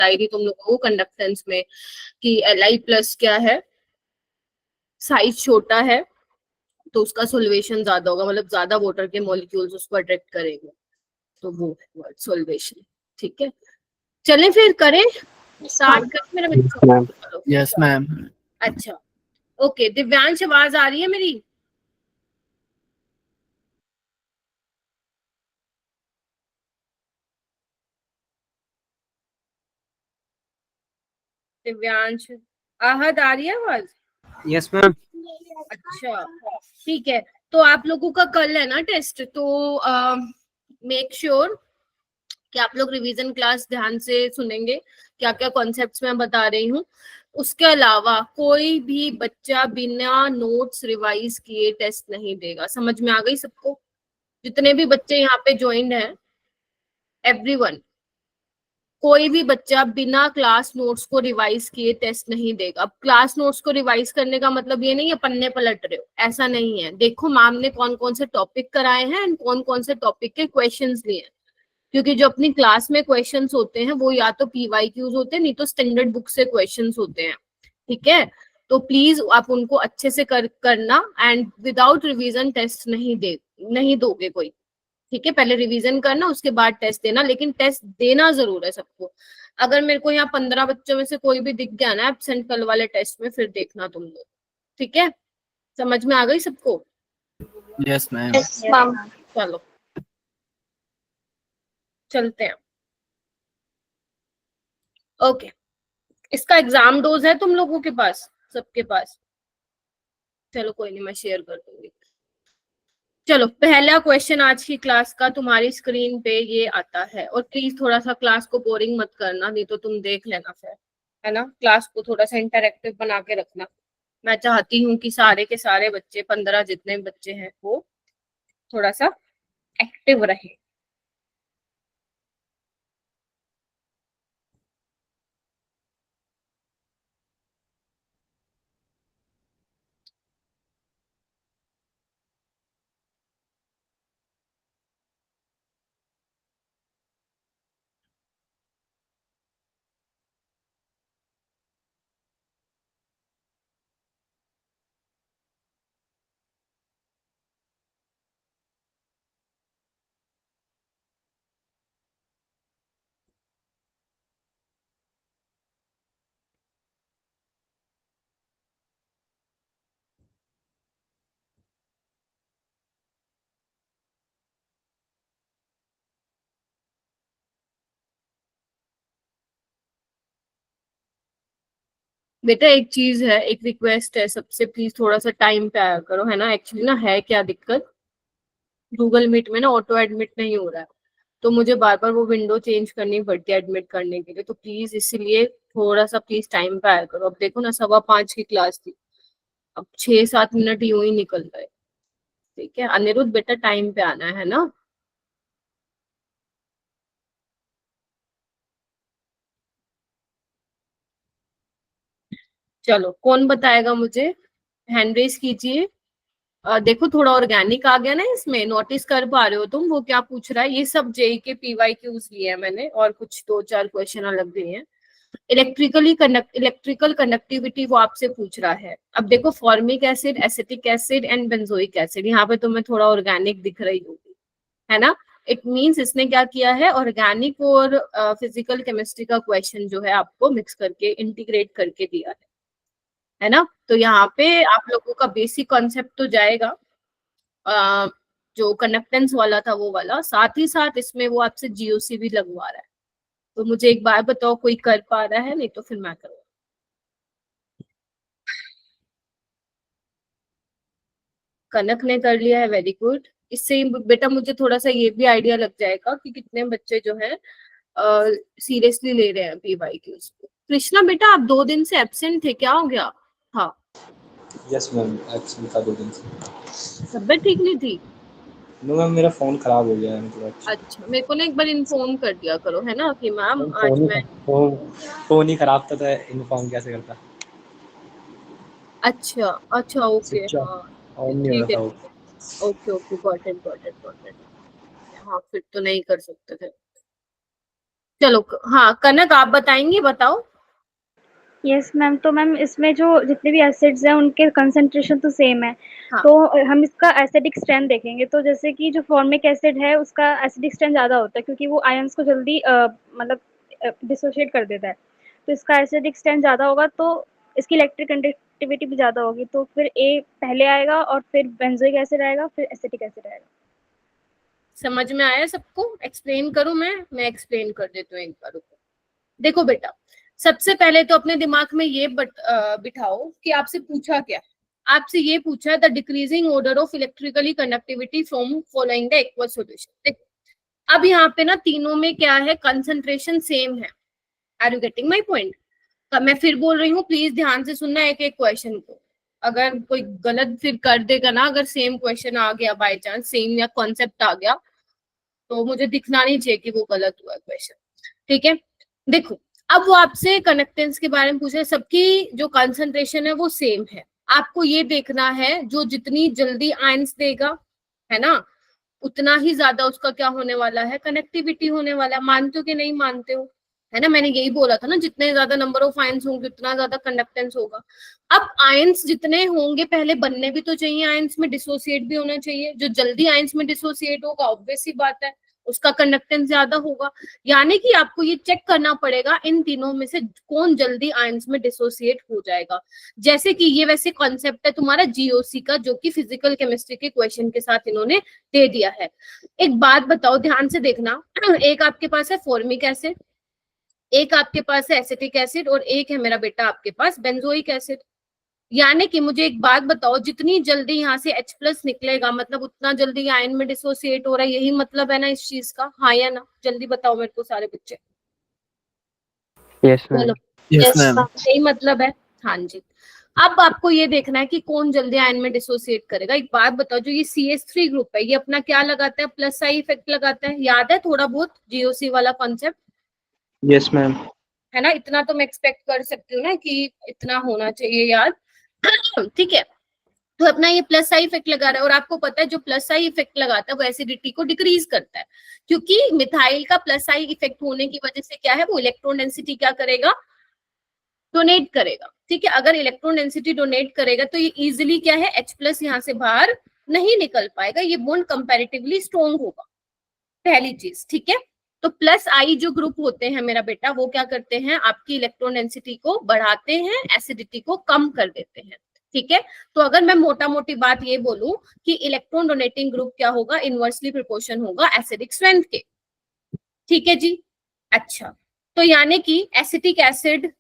बताई थी तुम लोगों को कंडक्टेंस में कि Li+ क्या है, साइज छोटा है तो उसका सोल्वेशन ज्यादा होगा, मतलब ज्यादा वाटर के मॉलिक्यूल्स उसको अट्रैक्ट करेंगे, तो वो है सोल्वेशन। ठीक है, चलें फिर करें स्टार्ट करें मेरे बच्चों। Yes ma'am. अच्छा ओके, दिव्यांश आवाज आ रही है मेरी? दिव्यांश, आहद आ रही है आवाज? Yes ma'am. अच्छा ठीक है, तो आप लोगों का कल है ना टेस्ट, तो मेक श्योर कि आप लोग रिवीजन क्लास ध्यान से सुनेंगे, क्या क्या कॉन्सेप्ट्स मैं बता रही हूँ। उसके अलावा कोई भी बच्चा बिना नोट्स रिवाइज किए टेस्ट नहीं देगा। समझ में आ गई सबको? जितने भी बच्चे यहाँ पे ज्वाइंड हैं, एवरीवन, कोई भी बच्चा बिना क्लास नोट्स को रिवाइज किए टेस्ट नहीं देगा। अब क्लास नोट्स को रिवाइज करने का मतलब ये नहीं है पन्ने पलट रहे हो, ऐसा नहीं है। देखो मैम ने कौन कौन से टॉपिक कराए हैं एंड कौन कौन से टॉपिक के क्वेश्चंस लिए हैं, क्योंकि जो अपनी क्लास में क्वेश्चंस होते हैं वो या तो PYQs होते हैं, नहीं तो स्टैंडर्ड बुक से क्वेश्चंस होते हैं। ठीक है, तो प्लीज आप उनको अच्छे से करना, एंड विदाउट रिवीजन टेस्ट नहीं दोगे कोई। ठीक है, पहले रिवीजन करना उसके बाद टेस्ट देना, लेकिन टेस्ट देना जरूर है सबको। अगर मेरे को यहाँ 15 बच्चों में से कोई भी दिख गया ना एब्सेंट कल वाले टेस्ट में, फिर देखना तुम लोग। ठीक है, समझ में आ गई सबको? Yes ma'am. चलो चलते हैं। ओके, इसका एग्जाम डोज है तुम लोगों के पास, सबके पास? चलो कोई नहीं, मैं शेयर कर दूंगी। चलो पहला क्वेश्चन आज की क्लास का तुम्हारी स्क्रीन पे ये आता है, और प्लीज थोड़ा सा क्लास को बोरिंग मत करना, नहीं तो तुम देख लेना फिर, है ना। क्लास को थोड़ा सा इंटरेक्टिव बना के रखना। मैं चाहती हूँ कि सारे के सारे बच्चे, 15 जितने बच्चे हैं, वो थोड़ा सा एक्टिव रहे। बेटा एक चीज है, एक रिक्वेस्ट है सबसे, प्लीज थोड़ा सा टाइम पे आया करो, है ना। एक्चुअली ना है क्या दिक्कत, गूगल मीट में ना ऑटो एडमिट नहीं हो रहा है, तो मुझे बार बार वो विंडो चेंज करनी पड़ती है एडमिट करने के लिए, तो प्लीज इसलिए थोड़ा सा प्लीज टाइम पे आया करो। अब देखो ना 5:15 की क्लास थी, अब 6-7 मिनट यूं ही निकल गए। ठीक है अनिरुद्ध बेटा, टाइम पे आना है ना। चलो कौन बताएगा मुझे, हैंड रेस कीजिए। देखो थोड़ा ऑर्गेनिक आ गया ना इसमें, नोटिस कर पा रहे हो तुम वो क्या पूछ रहा है? ये सब जेई के PYQs लिए हैं मैंने, और कुछ 2-4 क्वेश्चन अलग दिए हैं। इलेक्ट्रिकल कंडक्टिविटी वो आपसे पूछ रहा है। अब देखो formic acid, acetic acid and benzoic acid, यहाँ पे तुम्हें थोड़ा ऑर्गेनिक दिख रही होगी, है ना। इट मींस इसने क्या किया है, ऑर्गेनिक और फिजिकल केमिस्ट्री का क्वेश्चन जो है आपको मिक्स करके इंटीग्रेट करके दिया है ना। तो यहाँ पे आप लोगों का बेसिक कॉन्सेप्ट तो जाएगा, जो कंडक्टेंस वाला था वो वाला, साथ ही साथ इसमें वो आपसे GOC भी लगवा रहा है। तो मुझे एक बार बताओ कोई कर पा रहा है, नहीं तो फिर मैं करूँ। कनक ने कर लिया है, वेरी गुड। इससे बेटा मुझे थोड़ा सा ये भी आइडिया लग जाएगा कि कितने बच्चे जो है सीरियसली ले रहे हैं PYQs को। कृष्णा बेटा आप 2 दिन से एब्सेंट थे, क्या हो गया? हाँ यस मैम, एब्सेंट था 2 दिन से। तबियत ठीक नहीं थी? नो मैम, मेरा फोन खराब हो गया है मतलब। अच्छा मेरे को ना एक बार इन्फॉर्म कर दिया करो, है ना, कि मैम आज फोन मैं। ही फोन ही खराब था, तो इन्फॉर्म कैसे करता। अच्छा अच्छा ओके, स्विच हाँ ऑन नहीं हो ठीक रहा है था वो। ठीक है, okay okay, got it got it got it. हाँ फिर तो नहीं कर सकते थे। चलो हाँ कनक आप बताएंगी, बताओ। यस मैम, तो मैम इसमें जो जितने भी एसिड्स हैं उनके कंसंट्रेशन तो सेम है। हाँ। तो हम इसका एसिडिक स्ट्रेंथ देखेंगे, तो जैसे कि जो फॉर्मिक एसिड है उसका एसिडिक स्ट्रेंथ ज़्यादा होता है क्योंकि वो आयंस को जल्दी मतलब डिसोशिएट कर देता है। तो इसका एसिडिक स्ट्रेंथ ज़्यादा होगा तो इसकी इलेक्ट्रिक कंडक्टिविटी भी ज़्यादा होगी, तो फिर ए पहले आएगा और फिर बेंजोइक एसिड आएगा, फिर एसिटिक एसिड आएगा। समझ में आया सबको? एक्सप्लेन करूं? मैं एक्सप्लेन कर देती हूँ एक बार, रुको। देखो बेटा, सबसे पहले तो अपने दिमाग में ये बिठाओ कि आपसे पूछा क्या। आपसे ये पूछा the decreasing order of electrically conductivity from following the aqueous solution. देखो अब यहाँ पे ना तीनों में क्या है, कंसंट्रेशन सेम है। Are you getting my point? मैं फिर बोल रही हूँ, प्लीज ध्यान से सुनना एक एक क्वेश्चन को। अगर कोई गलत फिर कर देगा ना, अगर सेम क्वेश्चन आ गया बाय चांस, सेम या कॉन्सेप्ट आ गया, तो मुझे दिखना नहीं चाहिए कि वो गलत हुआ क्वेश्चन। ठीक है, देखो अब वो आपसे कंडक्टेंस के बारे में पूछ रहे, सबकी जो कंसंट्रेशन है वो सेम है। आपको ये देखना है जो जितनी जल्दी आयंस देगा, है ना, उतना ही ज्यादा उसका क्या होने वाला है, कनेक्टिविटी होने वाला है। मानते हो कि नहीं मानते हो? है ना, मैंने यही बोला था ना, जितने ज्यादा नंबर ऑफ आयंस होंगे उतना ज्यादा कंडक्टेंस होगा। अब आयंस जितने होंगे पहले बनने भी तो चाहिए, आयंस में डिसोसिएट भी होना चाहिए। जो जल्दी आयंस में डिसोसिएट होगा ऑब्वियस सी बात है उसका कंडक्टेंस ज्यादा होगा। यानी कि आपको ये चेक करना पड़ेगा इन तीनों में से कौन जल्दी आयंस में डिसोसिएट हो जाएगा। जैसे कि ये वैसे कॉन्सेप्ट है तुम्हारा जीओसी का, जो कि फिजिकल केमिस्ट्री के क्वेश्चन के साथ इन्होंने दे दिया है। एक बात बताओ, ध्यान से देखना, एक आपके पास है फॉर्मिक एसिड, एक आपके पास है एसिटिक एसिड, और एक है मेरा बेटा आपके पास बेंजोइक एसिड। यानी कि मुझे एक बात बताओ, जितनी जल्दी यहाँ से H प्लस निकलेगा मतलब उतना जल्दी आयन में डिसोसिएट हो रहा है, यही मतलब है ना इस चीज का, हाँ या ना? जल्दी बताओ मेरे को सारे बच्चे। Yes ma'am. Yes ma'am. यही मतलब है। हाँ जी। अब आपको ये देखना है कि कौन जल्दी आयन में डिसोसिएट करेगा। एक बात बताओ, जो ये CH3 ग्रुप है ये अपना क्या लगाता है, प्लस आई इफेक्ट लगाता है, याद है थोड़ा बहुत जीओसी वाला कॉन्सेप्ट? Yes ma'am. है ना, इतना तो मैं एक्सपेक्ट कर सकती हूँ ना कि इतना होना चाहिए याद। ठीक है, तो अपना ये प्लस आई इफेक्ट लगा रहा है, और आपको पता है जो प्लस आई इफेक्ट लगाता है वो एसिडिटी को डिक्रीज करता है, क्योंकि मिथाइल का प्लस आई इफेक्ट होने की वजह से क्या है, वो इलेक्ट्रॉन डेंसिटी क्या करेगा, डोनेट करेगा। ठीक है, अगर इलेक्ट्रॉन डेंसिटी डोनेट करेगा तो ये इजिली क्या है, H प्लस यहाँ से बाहर नहीं निकल पाएगा, ये बॉन्ड कंपैरेटिवली स्ट्रॉन्ग होगा, पहली चीज। ठीक है, तो प्लस आई जो ग्रुप होते हैं मेरा बेटा, वो क्या करते हैं, आपकी इलेक्ट्रॉन डेंसिटी को बढ़ाते हैं, एसिडिटी को कम कर देते हैं। ठीक है, तो अगर मैं मोटा मोटी बात ये बोलूं कि इलेक्ट्रॉन डोनेटिंग ग्रुप क्या होगा, इनवर्सली प्रोपोर्शन होगा एसिडिक स्ट्रेंथ के। ठीक है जी, अच्छा, तो यानी कि एसिटिक एसिड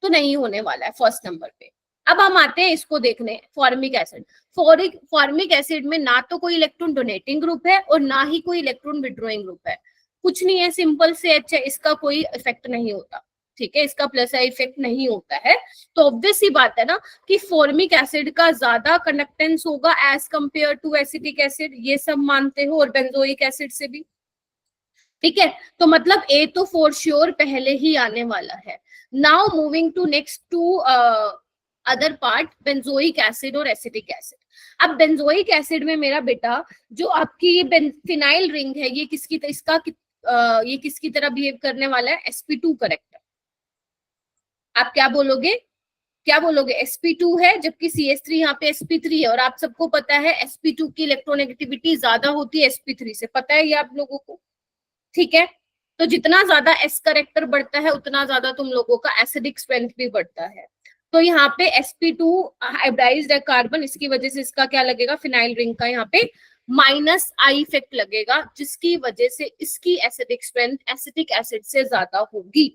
तो नहीं होने वाला है फर्स्ट नंबर पे। अब हम आते हैं इसको देखने, फॉर्मिक एसिड। फॉर्मिक एसिड में ना तो कोई इलेक्ट्रॉन डोनेटिंग ग्रुप है और ना ही कोई इलेक्ट्रॉन विड्रॉइंग ग्रुप है, कुछ नहीं है, सिंपल से H है, इसका कोई इफेक्ट नहीं होता। ठीक है, इसका प्लस आई इफेक्ट नहीं होता है, तो ऑब्वियस ही बात है ना कि फॉर्मिक एसिड का ज्यादा कंडक्टेंस होगा as compare to acetic acid, ये सब मानते हो, और बेंजोइक एसिड से भी। ठीक है, तो मतलब ए तो फॉर श्योर पहले ही आने वाला है। Now moving to next to other part, benzoic acid और एसिटिक एसिड। अब बेंजोइक एसिड में मेरा बेटा जो आपकी ये फिनाइल रिंग है, ये किसकी ये किसकी तरह बिहेव करने वाला है, sp2 करेक्ट। आप क्या बोलोगे, क्या बोलोगे, sp2 है, जबकि CH3 यहाँ पे sp3 है, और आप सबको पता है sp2 की इलेक्ट्रोनेगेटिविटी ज्यादा होती है sp3 से, पता है ये आप लोगों को? ठीक है, तो जितना ज्यादा S करेक्टर बढ़ता है उतना ज्यादा तुम लोगों का एसिडिक स्ट्रेंथ भी बढ़ता है। तो यहाँ पे sp2 हाइब्रिडाइज्ड है कार्बन, इसकी वजह से इसका क्या लगेगा, फिनाइल रिंग का यहाँ पे माइनस आई इफेक्ट लगेगा, जिसकी वजह से इसकी एसिडिक स्ट्रेंथ एसिटिक एसिड से ज्यादा होगी।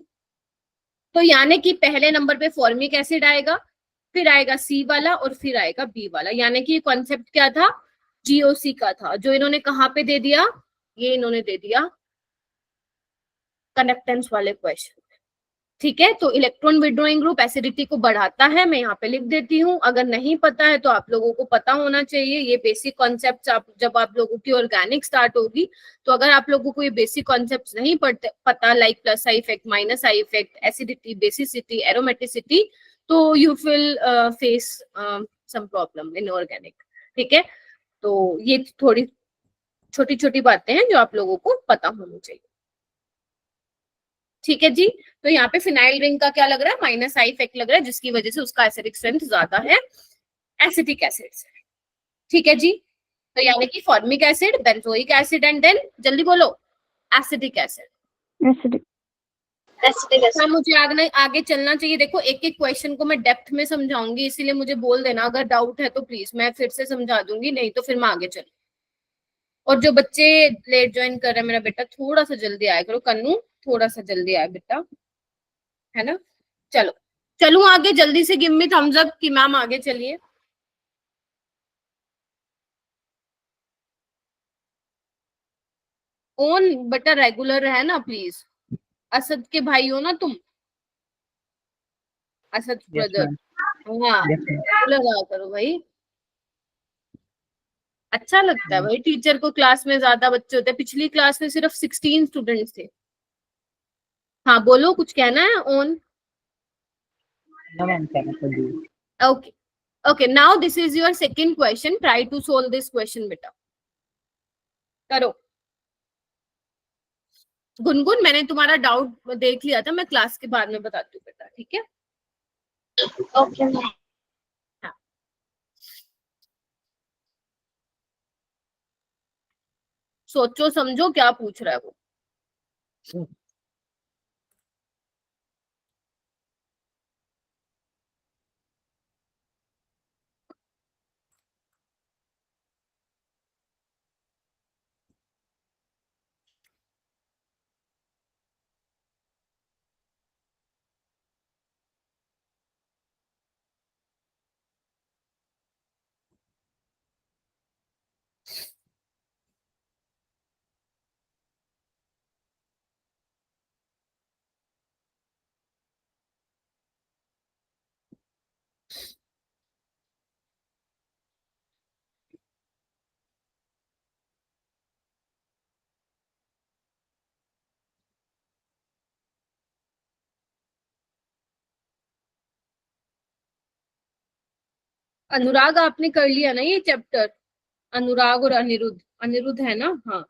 तो यानी कि पहले नंबर पे फॉर्मिक एसिड आएगा, फिर आएगा C वाला, और फिर आएगा B वाला। यानी कि कॉन्सेप्ट क्या था, जीओसी का था, जो इन्होंने कहाँ पे दे दिया, ये इन्होंने दे दिया कंडक्टेंस वाले क्वेश्चन। ठीक है, तो इलेक्ट्रॉन विड्रॉइंग ग्रुप एसिडिटी को बढ़ाता है, मैं यहाँ पे लिख देती हूँ, अगर नहीं पता है तो आप लोगों को पता होना चाहिए। ये बेसिक कॉन्सेप्ट जब आप लोगों की ऑर्गेनिक स्टार्ट होगी, तो अगर आप लोगों को ये बेसिक कॉन्सेप्ट नहीं पता, like plus I effect, minus I effect, acidity, basicity, aromaticity, तो you will face some problem in organic. ठीक है, तो ये थोड़ी छोटी छोटी बातें हैं जो आप लोगों को पता होनी चाहिए। ठीक है जी। तो यहाँ पे फिनाइल रिंग का क्या लग रहा है, माइनस आई इफेक्ट लग रहा है, जिसकी वजह से उसका एसिडिक स्ट्रेंथ ज्यादा है एसिटिक एसिड से। ठीक है जी। तो यानी कि formic acid, benzoic acid and then जल्दी बोलो एसिटिक एसिड। एसिडिक हाँ, मुझे आगे चलना चाहिए। देखो एक एक क्वेश्चन को मैं डेप्थ में समझाऊंगी, इसीलिए मुझे बोल देना अगर डाउट है तो प्लीज, मैं फिर से समझा दूंगी, नहीं तो फिर मैं आगे चलूँ। और जो बच्चे लेट ज्वाइन कर रहे हैं, मेरा बेटा थोड़ा सा जल्दी आया करो, कन्नू थोड़ा सा जल्दी आया बेटा, है ना। चलो चलूं आगे जल्दी से, गिव मी थम्स अप कि मैम आगे चलिए। ओन बेटा रेगुलर है ना प्लीज, असद के भाई हो ना तुम, असद Yes, ब्रदर। ma'am. हाँ Yes, ma'am. रेगुलर आया करो भाई, अच्छा लगता है भाई टीचर को क्लास में ज्यादा बच्चे होते हैं। पिछली क्लास में सिर्फ 16 स्टूडेंट्स थे। हाँ बोलो, कुछ कहना है ओन। No, ma'am. Can I tell you? Okay okay, now this is your second question, try to solve this question बेटा, करो। गुनगुन मैंने तुम्हारा डाउट देख लिया था, मैं क्लास के बाद में बताती हूँ बेटा, ठीक है। ओके सोचो समझो क्या पूछ रहा है वो। अनुराग आपने कर लिया ना ये चैप्टर, अनुराग और अनिरुद्ध, अनिरुद्ध है ना, हाँ।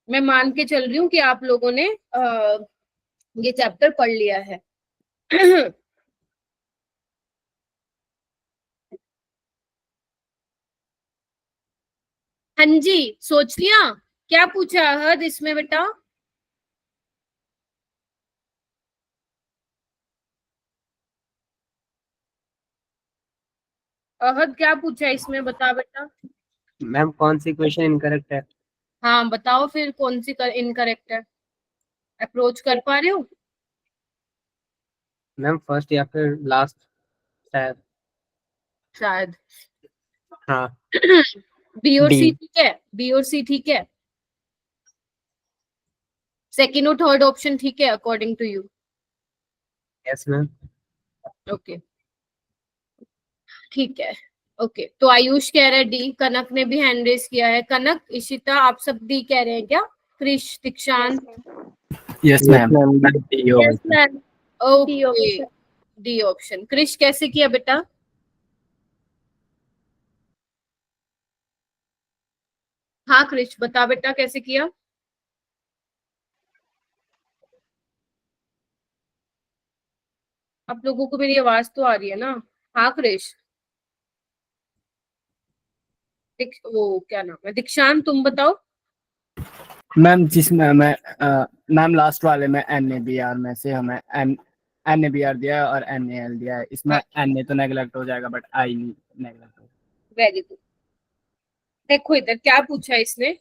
मैं मान के चल रही हूँ कि आप लोगों ने ये चैप्टर पढ़ लिया है। हाँ जी, सोच लिया क्या पूछा हद इसमें बेटा। अहद क्या पूछा इसमें, बता बेटा। मैम कौन सी क्वेश्चन इनकरेक्ट है? हाँ बताओ फिर कौन सी इनकरेक्ट है, अप्रोच कर पा रहे हो। मैम फर्स्ट या फिर लास्ट शायद। शायद हाँ। बी और सी डी। ठीक है, बी और सी ठीक है, सेकेंड और थर्ड ऑप्शन ठीक है according to you. Yes ma'am. Okay ठीक है। ओके तो आयुष कह रहा है डी, कनक ने भी हैंड रेस किया है, कनक इशिता आप सब डी कह रहे हैं क्या, Krish Dikshant. Yes Yes, ma'am. ma'am. D होगा यस इसमें। Ma'am okay D option. Krish कैसे किया बेटा, हाँ क्रिश बता बेटा कैसे किया। आप लोगों को मेरी आवाज तो आ रही है ना, हाँ क्रिश। वो क्या नाम है, दीक्षांत तुम बताओ। मैम जिसमें मैं मैम लास्ट वाले में NaBr में से हमें NaBr दिया है और NaL दिया है, इसमें हाँ Na तो नेगलेक्ट हो जाएगा बट I नेगलेक्ट हो। Very good. देखो इधर क्या पूछा है इसने,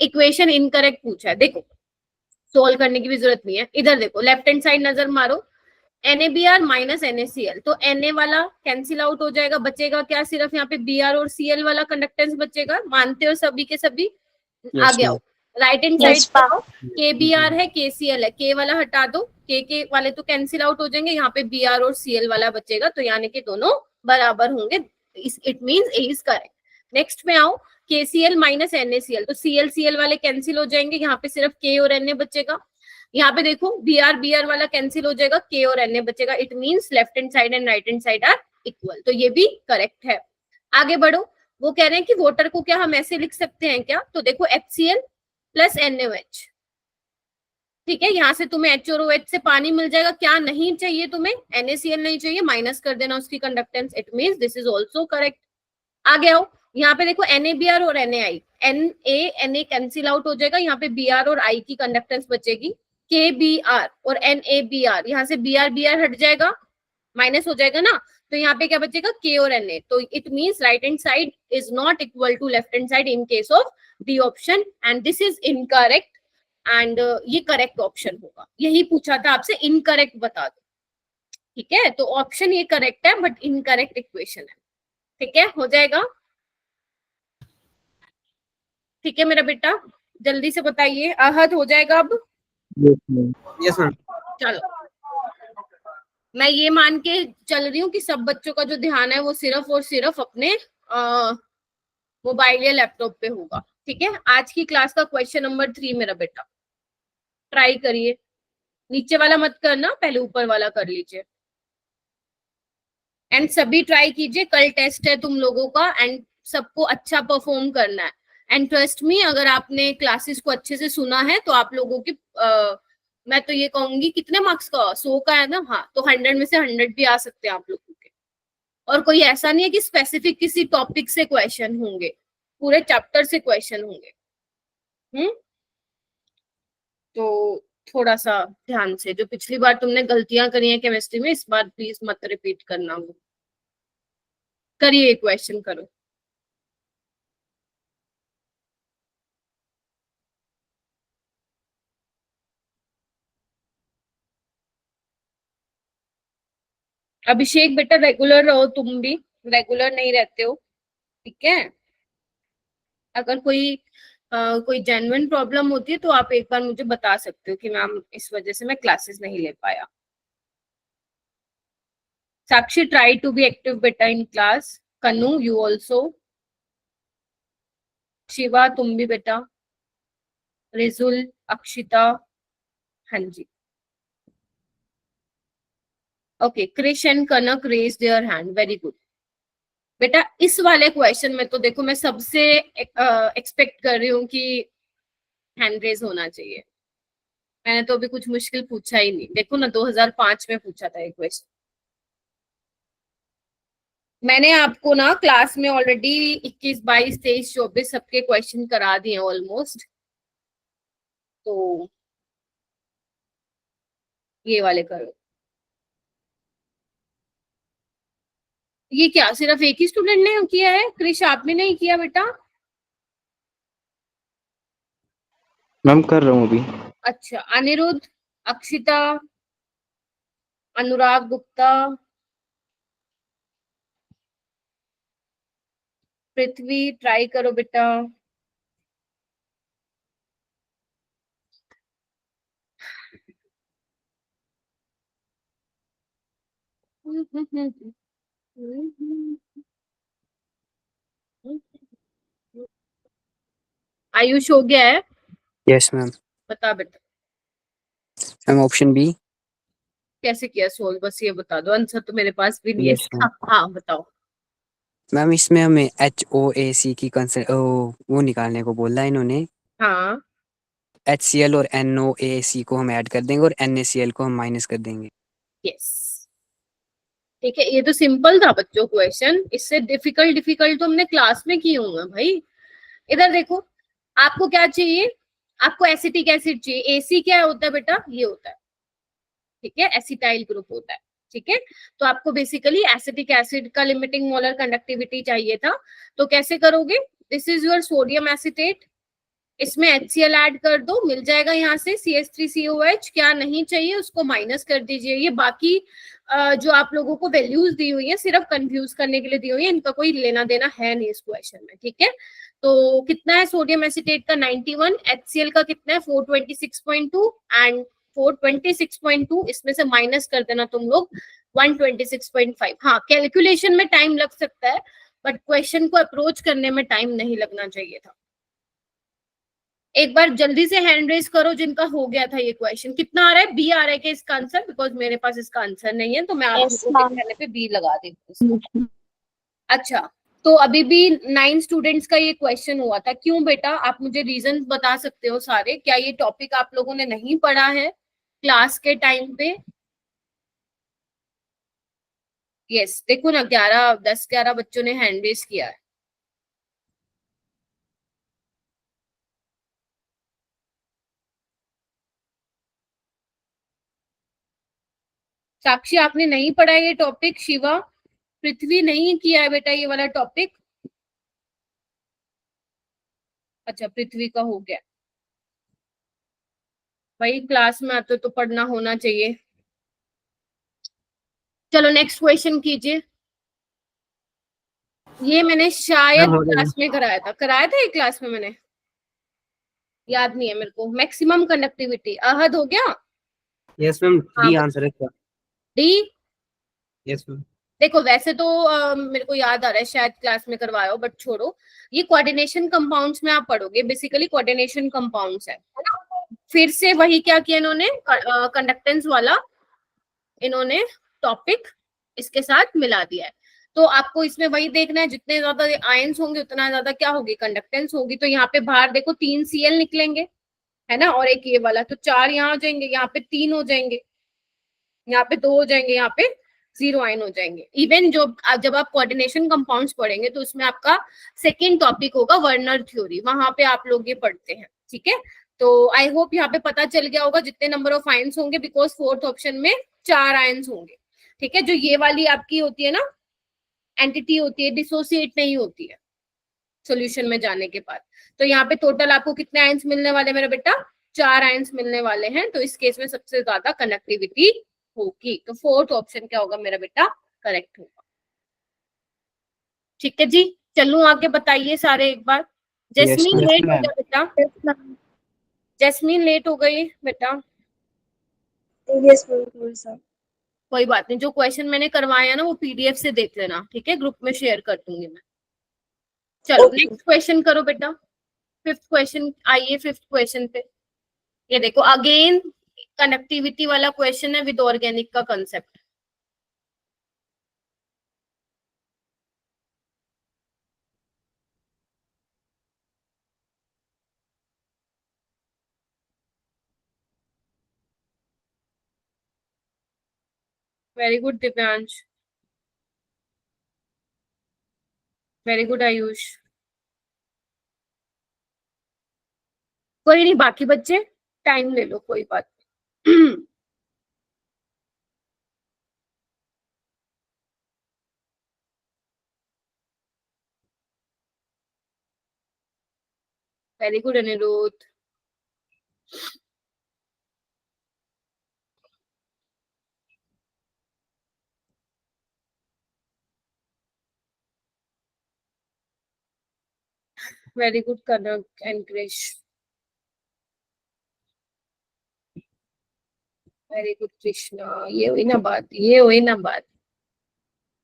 इक्वेशन इनकरेक्ट पूछा है। देखो सोल्व करने की भी जरूरत नहीं है, इधर देखो लेफ्ट हैंड साइड नजर मारो, NaBr माइनस NaCl, तो Na वाला कैंसिल आउट हो जाएगा, बचेगा क्या, सिर्फ यहाँ पे Br और Cl वाला कंडक्टेंस बचेगा, मानते हो सभी के सभी। आगे आओ राइट हैंड साइड पर, KBr है KCl है, K वाला हटा दो, K वाले तो कैंसिल आउट हो जाएंगे, यहाँ पे Br और Cl वाला बचेगा, तो यानी कि दोनों बराबर होंगे, it means A is correct. Next में आओ, KCl माइनस NaCl, तो Cl वाले कैंसिल हो जाएंगे, यहाँ पे सिर्फ K और Na बचेगा, यहाँ पे देखो Br वाला कैंसिल हो जाएगा, K और Na बचेगा, it means left hand side and right hand side are equal, तो ये भी करेक्ट है। आगे बढ़ो, वो कह रहे हैं कि वाटर को क्या हम ऐसे लिख सकते हैं क्या, तो देखो HCl प्लस NaOH, ठीक है, यहाँ से तुम्हें H और OH से पानी मिल जाएगा, क्या नहीं चाहिए तुम्हें, NaCl नहीं चाहिए, माइनस कर देना उसकी conductance, it means this is also correct. आगे आओ, यहाँ पे देखो NaBr और NaI, Na कैंसिल आउट हो जाएगा, यहाँ पे Br और I की कंडक्टेंस बचेगी, KBr और NaBr, यहाँ से Br हट जाएगा, माइनस हो जाएगा ना, तो यहाँ पे क्या बचेगा, K और Na, तो it means right hand side is not equal to left hand side in case of D option, and this is incorrect, and ये करेक्ट ऑप्शन होगा, यही पूछा था आपसे, इनकरेक्ट बता दो, ठीक है, तो ऑप्शन ये करेक्ट है बट इनकरेक्ट इक्वेशन है, ठीक है, हो जाएगा, ठीक है मेरा बेटा, जल्दी से बताइए, आहत हो जाएगा अब, यस मैम। चलो मैं ये मान के चल रही हूँ कि सब बच्चों का जो ध्यान है वो सिर्फ और सिर्फ अपने मोबाइल या लैपटॉप पे होगा, ठीक है। आज की क्लास का क्वेश्चन नंबर 3 मेरा बेटा, ट्राई करिए, नीचे वाला मत करना, पहले ऊपर वाला कर लीजिए, एंड सभी ट्राई कीजिए, कल टेस्ट है तुम लोगों का, एंड सबको अच्छा परफॉर्म करना है, एंड ट्रस्ट मी, अगर आपने क्लासेस को अच्छे से सुना है तो आप लोगों की मैं तो ये कहूंगी, कितने मार्क्स का, 100 का है ना, हाँ, तो 100 में से 100 भी आ सकते हैं आप लोगों के, और कोई ऐसा नहीं है कि स्पेसिफिक किसी टॉपिक से क्वेश्चन होंगे, पूरे चैप्टर से क्वेश्चन होंगे। तो थोड़ा सा ध्यान से, जो पिछली बार तुमने गलतियां करी है केमिस्ट्री में, इस बार प्लीज मत रिपीट करना, वो करिए, क्वेश्चन करो। अभिषेक बेटा रेगुलर रहो, तुम भी रेगुलर नहीं रहते हो, ठीक है, अगर कोई जेन्युइन प्रॉब्लम होती है तो आप एक बार मुझे बता सकते हो कि मैम इस वजह से मैं क्लासेस नहीं ले पाया। Sakshi try to be active बेटा in class, Kannu you also, Shiva तुम भी बेटा, रिजुल, अक्षिता, हाँ जी, okay, Krish and Kanak raise their hand, very good बेटा। इस वाले क्वेश्चन में तो देखो मैं सबसे एक्सपेक्ट कर रही हूँ कि हैंड रेज होना चाहिए, मैंने तो अभी कुछ मुश्किल पूछा ही नहीं, देखो ना 2005 में पूछा था एक क्वेश्चन, मैंने आपको ना क्लास में ऑलरेडी 21, 22, 23, 24 सबके क्वेश्चन करा दिए ऑलमोस्ट, तो ये वाले करो। ये क्या सिर्फ एक ही स्टूडेंट ने किया है, क्रिश आपने नहीं किया बेटा? मैम कर रहा हूँ अभी। अच्छा, अनिरुद्ध, अक्षिता, अनुराग गुप्ता, पृथ्वी, ट्राई करो बेटा, आयुष हो गया है? Yes ma'am. बता बेटा मैम ऑप्शन बी। कैसे किया सोल्व, बस ये बता दो, आंसर तो मेरे पास भी नहीं है Yes, इसका। हाँ बताओ। मैम इसमें हमें HOAC की वो निकालने को बोला है इन्होंने, हाँ HCl और NOAC को हम ऐड कर देंगे और NaCl को हम माइनस कर देंगे। यस, ठीक है, ये तो सिंपल था बच्चों क्वेश्चन, इससे डिफिकल्ट तो हमने क्लास में किए होंगे भाई। इधर देखो, आपको क्या चाहिए, आपको एसिटिक एसिड चाहिए, एसी क्या होता है बेटा, ये होता है, ठीक है, एसिटाइल ग्रुप होता है, ठीक है, तो आपको बेसिकली एसिटिक एसिड का लिमिटिंग मोलर कंडक्टिविटी चाहिए था, तो कैसे करोगे, this is your sodium acetate, इसमें HCl ऐड कर दो, मिल जाएगा यहाँ से CH3COH, क्या नहीं चाहिए उसको माइनस कर दीजिए, ये बाकी जो आप लोगों को वैल्यूज दी हुई है सिर्फ कंफ्यूज करने के लिए दी हुई है, इनका कोई लेना देना है नहीं इस क्वेश्चन में, ठीक है। तो कितना है सोडियम एसिटेट का 91, HCl का कितना है 426.2 एंड 426.2 इसमें से माइनस कर देना तुम लोग 126.5। हाँ कैलकुलेशन में टाइम लग सकता है बट क्वेश्चन को अप्रोच करने में टाइम नहीं लगना चाहिए था। एक बार जल्दी से हैंड रेज करो जिनका हो गया था ये क्वेश्चन। कितना आ रहा है, बी आ रहा है क्या इसका आंसर, बिकॉज मेरे पास इसका आंसर नहीं है तो मैं आप लोगों के कहने पे बी लगा देती हूँ। अच्छा तो अभी भी 9 स्टूडेंट्स का ये क्वेश्चन हुआ था। क्यों बेटा? आप मुझे रीजन बता सकते हो सारे? क्या ये टॉपिक आप लोगों ने नहीं पढ़ा है क्लास के टाइम पे? यस, देखो ना 10-11 बच्चों ने हैंड रेज किया है। साक्षी आपने नहीं पढ़ा है ये टॉपिक? शिवा, पृथ्वी नहीं किया है बेटा ये वाला टॉपिक? अच्छा, पृथ्वी का हो गया। भाई क्लास में आते तो पढ़ना होना चाहिए। चलो नेक्स्ट क्वेश्चन कीजिए। ये मैंने शायद मैम हो गया। क्लास में कराया था ये क्लास में मैंने, याद नहीं है मेरे को। मैक्सिमम कंडक्टिविटी अहद हो गया। यस मैम, हाँ, डी आंसर है इसका। डी। Yes ma'am. देखो वैसे तो मेरे को याद आ रहा है शायद क्लास में करवाया हो, बट छोड़ो। ये कोऑर्डिनेशन कंपाउंड्स में आप पढ़ोगे, बेसिकली कोऑर्डिनेशन कंपाउंड्स है ना? फिर से वही क्या किया इन्होंने, कंडक्टेंस वाला इन्होंने टॉपिक इसके साथ मिला दिया है। तो आपको इसमें वही देखना है, जितने ज्यादा आयंस होंगे उतना ज्यादा क्या होगी, कंडक्टेंस होगी। तो यहाँ पे बाहर देखो 3 Cl निकलेंगे, है ना, और एक ये वाला, तो 4 यहाँ हो जाएंगे, यहाँ पे 3 हो जाएंगे, यहाँ पे 2 हो जाएंगे, यहाँ पे 0 आयन हो जाएंगे। इवन जब आप कोऑर्डिनेशन कंपाउंड्स पढ़ेंगे तो उसमें आपका सेकेंड टॉपिक होगा वर्नर थ्योरी, वहां पे आप लोग ये पढ़ते हैं। ठीक है, तो आई होप यहाँ पे पता चल गया होगा जितने नंबर ऑफ आयंस होंगे, बिकॉज फोर्थ ऑप्शन में 4 आयंस होंगे। ठीक है, जो ये वाली आपकी होती है ना एंटिटी होती है, डिसोसिएट नहीं होती है सॉल्यूशन में जाने के बाद। तो यहाँ पे टोटल आपको कितने आयंस मिलने वाले मेरा बेटा? 4 आयंस मिलने वाले हैं। तो इस केस में सबसे ज्यादा कनेक्टिविटी होगी, तो फोर्थ ऑप्शन क्या होगा मेरा बेटा? करेक्ट होगा। ठीक है जी, चलूं आगे, बताइए सारे एक बार। जैस्मीन yes, लेट हो ma'am. गया बेटा, जैस्मीन लेट हो गई बेटा। Yes sir. कोई बात नहीं, जो क्वेश्चन मैंने करवाया ना वो पीडीएफ से देख लेना, ठीक है, ग्रुप में शेयर कर दूंगी मैं। चलो नेक्स्ट क्वेश्चन करो बेटा। फिफ्थ क्वेश्चन आइए, फिफ्थ क्वेश्चन पे। ये देखो अगेन कनेक्टिविटी वाला क्वेश्चन है विद ऑर्गेनिक का concept. Very good Divyansh, very good Ayush. कोई नहीं, बाकी बच्चे टाइम ले लो, कोई बात नहीं। Very good Aniruddh. Very good Kanak and Krish. Very good Krishna. ये हुई ना बात, ये हुई ना बात।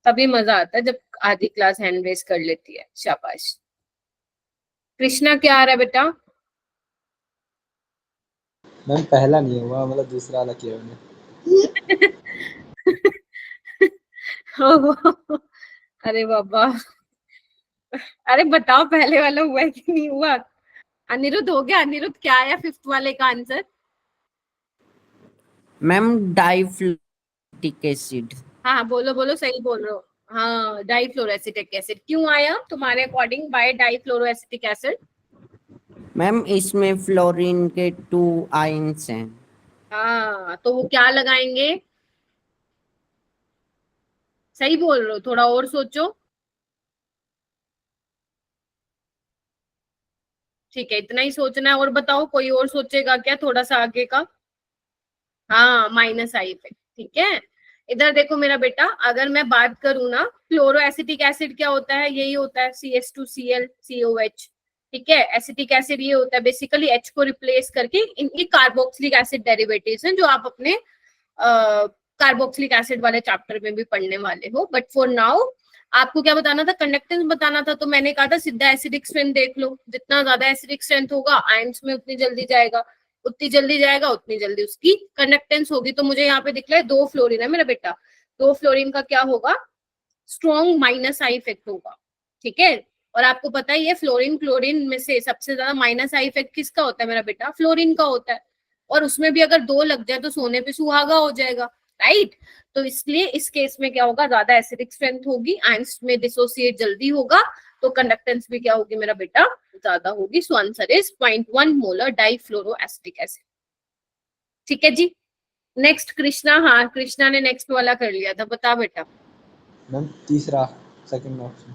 तभी मजा आता है जब आधी क्लास हैंड रेस कर लेती है। शाबाश। कृष्णा क्या आ रहा है बेटा? मैम पहला नहीं हुआ, मतलब दूसरा वाला किया मैंने। अरे बाबा, अरे बताओ पहले वाला हुआ है कि नहीं हुआ? अनिरुद्ध हो गया? अनिरुद्ध क्या आया फिफ्थ वाले का आंसर? Ma'am डाइफ्लोरिक acid. हाँ बोलो बोलो, सही बोल रहे हो। हाँ, डाइफ्लोरोएसिटिक एसिड क्यों आया तुम्हारे अकॉर्डिंग बाय डाइफ्लोरोएसिटिक एसिड? मैम इसमें फ्लोरीन के 2 आयंस हैं। हाँ, तो वो क्या लगाएंगे? सही बोल रहे हो, थोड़ा और सोचो। ठीक है, इतना ही सोचना है, और बताओ कोई और सोचेगा क्या थोड़ा सा आगे का? हाँ, माइनस आई इफेक्ट। ठीक है, इधर देखो मेरा बेटा, अगर मैं बात करूँ ना, फ्लोरोएसिटिक एसिड क्या होता है? यही होता है CH2Cl COH। ठीक है, एसिटिक एसिड ये होता है बेसिकली H को रिप्लेस करके। इनकी कार्बोक्सिलिक एसिड डेरिवेटिव्स हैं जो आप अपने कार्बोक्सिलिक एसिड वाले चैप्टर में भी पढ़ने वाले हो। बट फॉर नाउ आपको क्या बताना था? कंडक्टेंस बताना था। तो मैंने कहा था सीधा एसिडिक स्ट्रेंथ देख लो, जितना ज्यादा एसिडिक स्ट्रेंथ होगा आयंस में उतनी जल्दी जाएगा, उतनी जल्दी जाएगा उतनी जल्दी उसकी कंडक्टेंस होगी। तो मुझे यहाँ पे दिख रहा है 2 फ्लोरीन है मेरा बेटा, 2 फ्लोरीन का क्या होगा? स्ट्रॉन्ग माइनस आई इफेक्ट होगा। ठीक है। और आपको पता ही है फ्लोरीन क्लोरीन में से सबसे ज्यादा माइनस आई इफेक्ट किसका होता है मेरा बेटा? फ्लोरीन का होता है। और उसमें भी अगर 2 लग जाए तो सोने पे सुहागा हो जाएगा, राइट। तो इसलिए इस केस में क्या होगा, ज्यादा एसिडिक स्ट्रेंथ होगी, आयंस में डिसोसिएट जल्दी होगा, तो कंडक्टेंस भी क्या होगी मेरा बेटा? ज्यादा होगी। So answer is 0.1 molar difluoro acetic acid. ठीक है जी। नेक्स्ट कृष्णा। हाँ, कृष्णा ने नेक्स्ट वाला कर लिया था, बता बेटा। मैम तीसरा, सेकंड ऑप्शन,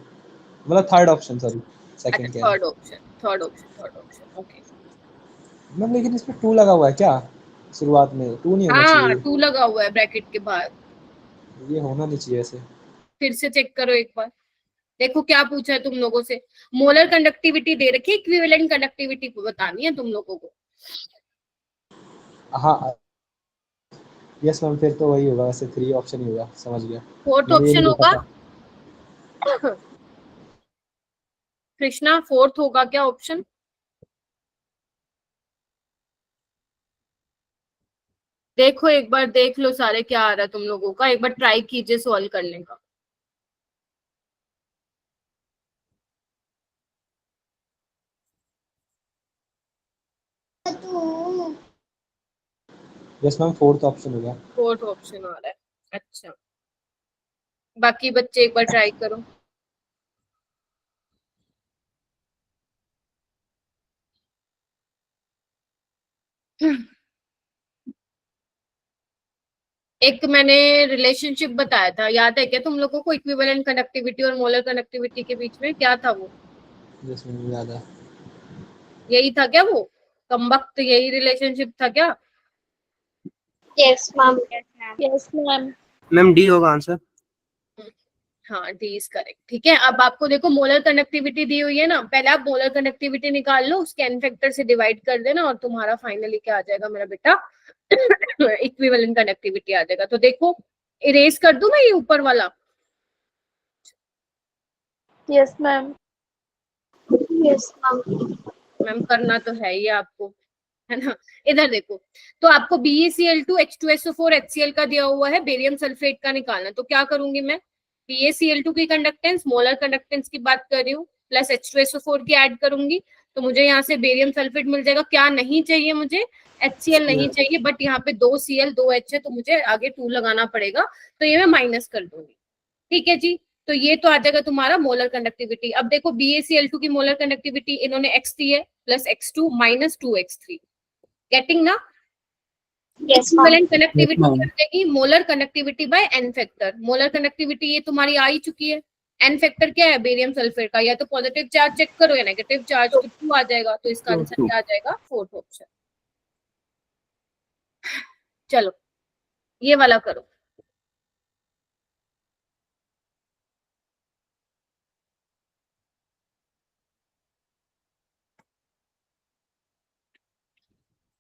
मतलब थर्ड ऑप्शन, सॉरी अच्छा, सेकंड कह रहा third option, third option, third option, okay. हूँ मैम। लेकिन इसमें 2 लगा हुआ है क्या? शुरुआत में 2 नहीं होना हाँ, चाहिए, 2 लगा हुआ है ब्रैकेट के बाहर। ये होना नहीं चाहिए ऐसे। फिर से चेक करो एक बार, देखो क्या पूछा है तुम लोगों से। मोलर कंडक्टिविटी दे रखी है, इक्विवेलेंट कंडक्टिविटी बतानी है तुम लोगों को। हाँ यस मैम, फिर तो वही होगा वैसे, 3 ऑप्शन ही होगा, समझ गया। फोर्थ मैंने ये नहीं ऑप्शन देखा होगा था। कृष्णा, फोर्थ होगा क्या ऑप्शन? देखो एक बार, देख लो सारे क्या आ रहा है तुम लोगों का, एक बार ट्राई कीजिए सॉल्व करने का। यस मैम, फोर्थ ऑप्शन होगा। फोर्थ ऑप्शन आ रहा है, अच्छा। बाकी बच्चे एक बार ट्राई करो। एक मैंने रिलेशनशिप बताया था, याद है क्या तुम लोगों को? इक्विवेलेंट कंडक्टिविटी और मोलर कंडक्टिविटी के बीच में क्या था वो? यस मैम, याद है। यही था क्या वो? कमबख्त यही रिलेशनशिप था क्या? Yes, ma'am. Yes ma'am. Yes, ma'am. Ma'am D होगा आंसर। हाँ, डी इज करेक्ट। ठीक है, अब आपको देखो मोलर कंडक्टिविटी दी हुई है ना, पहले आप मोलर कंडक्टिविटी निकाल लो, उसके एन फैक्टर से डिवाइड कर देना, और तुम्हारा फाइनली क्या आ जाएगा मेरा बेटा? इक्विवेलेंट कंडक्टिविटी आ जाएगा। तो देखो, इरेज कर दूं मैं ये ऊपर वाला? Yes, ma'am. Yes, ma'am. Ma'am करना तो है ही आपको, है ना। इधर देखो, तो आपको BeCl2 H2SO4 HCl का दिया हुआ है, बेरियम सल्फेट का निकालना। तो क्या करूंगी मैं? BeCl2 की कंडक्टेंस, मोलर कंडक्टेंस की बात कर रही हूँ, प्लस H2SO4 की ऐड करूंगी, तो मुझे यहाँ से बेरियम सल्फेट मिल जाएगा। क्या नहीं चाहिए मुझे? HCl नहीं चाहिए, बट यहाँ पे 2 Cl 2 H है, तो मुझे आगे 2 लगाना पड़ेगा, तो ये मैं माइनस कर दूंगी। ठीक है जी। तो ये तो आ जाएगा तुम्हारा मोलर कंडक्टिविटी। अब देखो BaCl2 की मोलर कंडक्टिविटी इन्होंने x दी है, plus x2 minus 2x3। Getting ना? Yes, ma'am. Equivalent yes connectivity ma'am. कर देगी molar connectivity by N factor. Molar connectivity ये तुम्हारी आ ही चुकी है। एन फैक्टर क्या है बेरियम सल्फेट का? या तो पॉजिटिव चार्ज चेक करो या नेगेटिव चार्ज, तो 2 आ जाएगा। तो इसका आंसर क्या आ जाएगा? Fourth option. चलो ये वाला करो।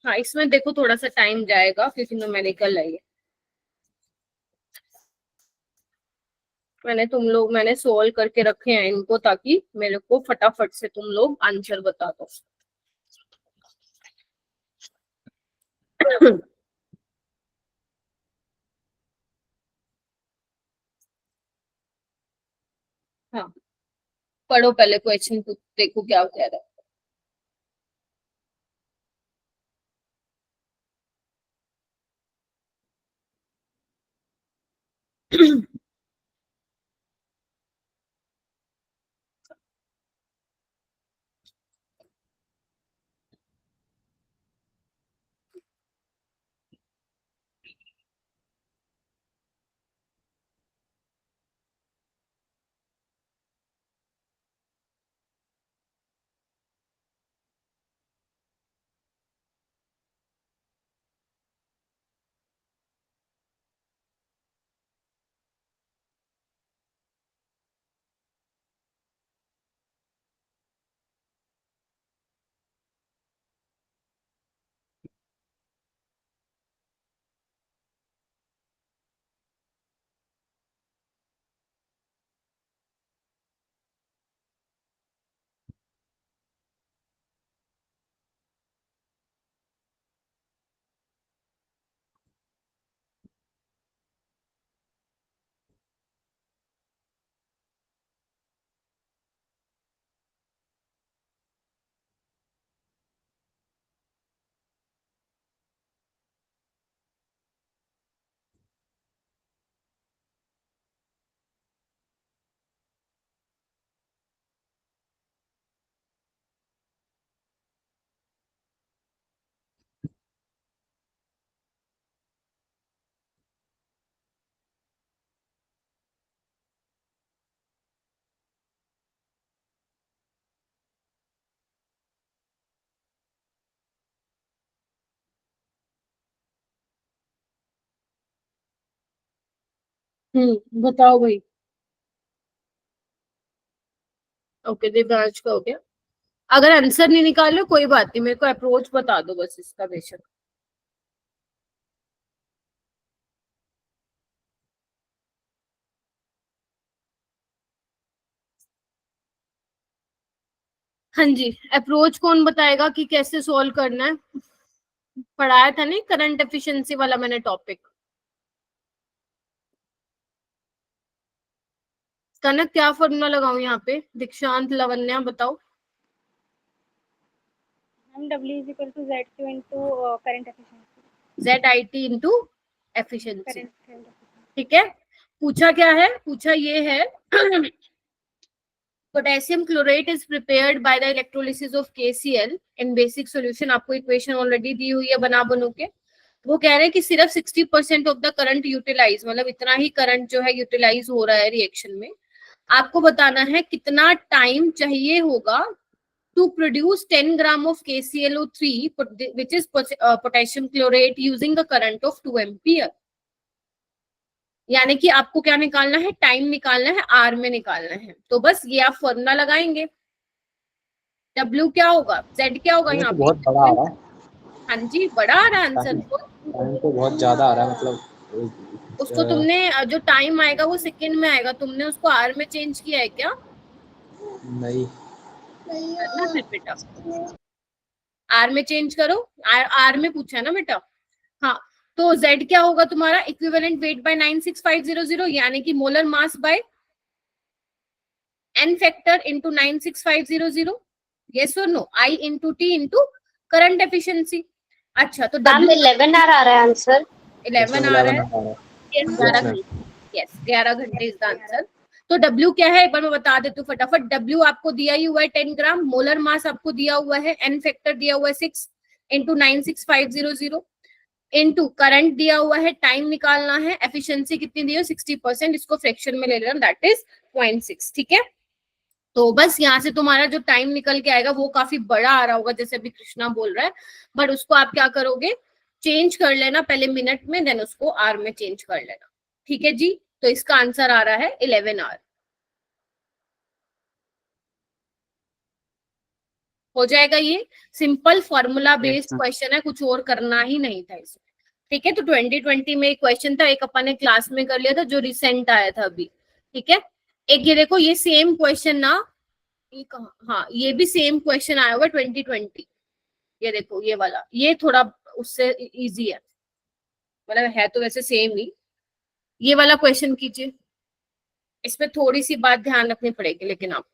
हाँ, इसमें देखो थोड़ा सा टाइम जाएगा क्योंकि न्यूमेरिकल है ये। मैंने सोल्व करके रखे हैं इनको, ताकि मेरे को फटाफट से तुम लोग आंसर बता दो। हाँ, पढ़ो पहले क्वेश्चन को, देखो क्या कह रहा है। बताओ भाई। ओके, दिव्यांश का हो गया। अगर आंसर नहीं निकालो कोई बात नहीं, मेरे को अप्रोच बता दो बस इसका बेशक। हाँ जी, अप्रोच कौन बताएगा कि कैसे सोल्व करना है? पढ़ाया था नहीं करंट एफिशिएंसी वाला मैंने टॉपिक। कनक क्या फॉर्मूला लगाऊं यहाँ पे? दीक्षांत, लवन्या बताओ। हम W is equal to ZQ into current efficiency. ZIT into efficiency. Current efficiency. ठीक है, पूछा क्या है? पूछा ये है potassium chlorate is prepared by the electrolysis of KCl in basic solution. आपको इक्वेशन ऑलरेडी दी हुई है बना बनू के। वो कह रहे हैं कि सिर्फ 60% ऑफ द करंट यूटिलाइज, मतलब इतना ही करंट जो है यूटिलाइज हो रहा है रिएक्शन में। आपको बताना है कितना टाइम चाहिए होगा to produce 10 gram of KClO3 which is potassium chlorate using a current of 2 ampere। यानी कि आपको क्या निकालना है? टाइम निकालना है, आर में निकालना है। तो बस ये आप फॉर्मूला लगाएंगे। W क्या होगा, Z क्या होगा यहाँ तो पे? बहुत बड़ा आ रहा है। हाँ जी, बड़ा आ रहा है आंसर। टाइम तो बहुत ज्यादा आ रहा है, मतलब उसको तुमने जो टाइम आएगा वो सेकंड में आएगा, तुमने उसको आर में चेंज किया है क्या? नहीं। करना है बेटा, आर में चेंज करो। आर में पूछा है ना बेटा। हाँ, तो Z क्या होगा तुम्हारा? इक्विवेलेंट वेट बाय 96500, यानी कि molar mass by n factor into 96500। Yes और no? I into T into current efficiency. अच्छा, तो मैम 11 आ रहा है आंसर। 11 आ रहा है। 11 घंटे इज द आंसर। तो W क्या है एक बार मैं बता देती हूँ फटाफट। W आपको दिया ही हुआ है 10 ग्राम, मोलर मास आपको दिया हुआ है, n फैक्टर दिया हुआ है 6 इंटू 96500 इंटू करंट दिया हुआ है, टाइम निकालना है, एफिशिएंसी कितनी दी है? 60%। इसको फ्रैक्शन में ले लेना, दैट इज 0.6। ठीक है, तो बस यहाँ से तुम्हारा जो टाइम निकल के आएगा वो काफी बड़ा आ रहा होगा, जैसे अभी कृष्णा बोल रहा है। बट उसको आप क्या करोगे? चेंज कर लेना पहले मिनट में, देन उसको आर में चेंज कर लेना। ठीक है जी, तो इसका आंसर आ रहा है 11 आवर। हो जाएगा। ये सिंपल फॉर्मूला बेस्ड क्वेश्चन है, कुछ और करना ही नहीं था इसमें। ठीक है, तो 2020 में एक क्वेश्चन था, एक अपन ने क्लास में कर लिया था जो रिसेंट आया था अभी। ठीक है, एक ये देखो, ये सेम क्वेश्चन ना, ये कहाँ, हाँ ये भी सेम क्वेश्चन आया हुआ 2020। ये देखो ये वाला, ये थोड़ा उससे इजी है, मतलब है तो वैसे सेम ही। ये वाला क्वेश्चन कीजिए, इसमें थोड़ी सी बात ध्यान रखनी पड़ेगी लेकिन आप।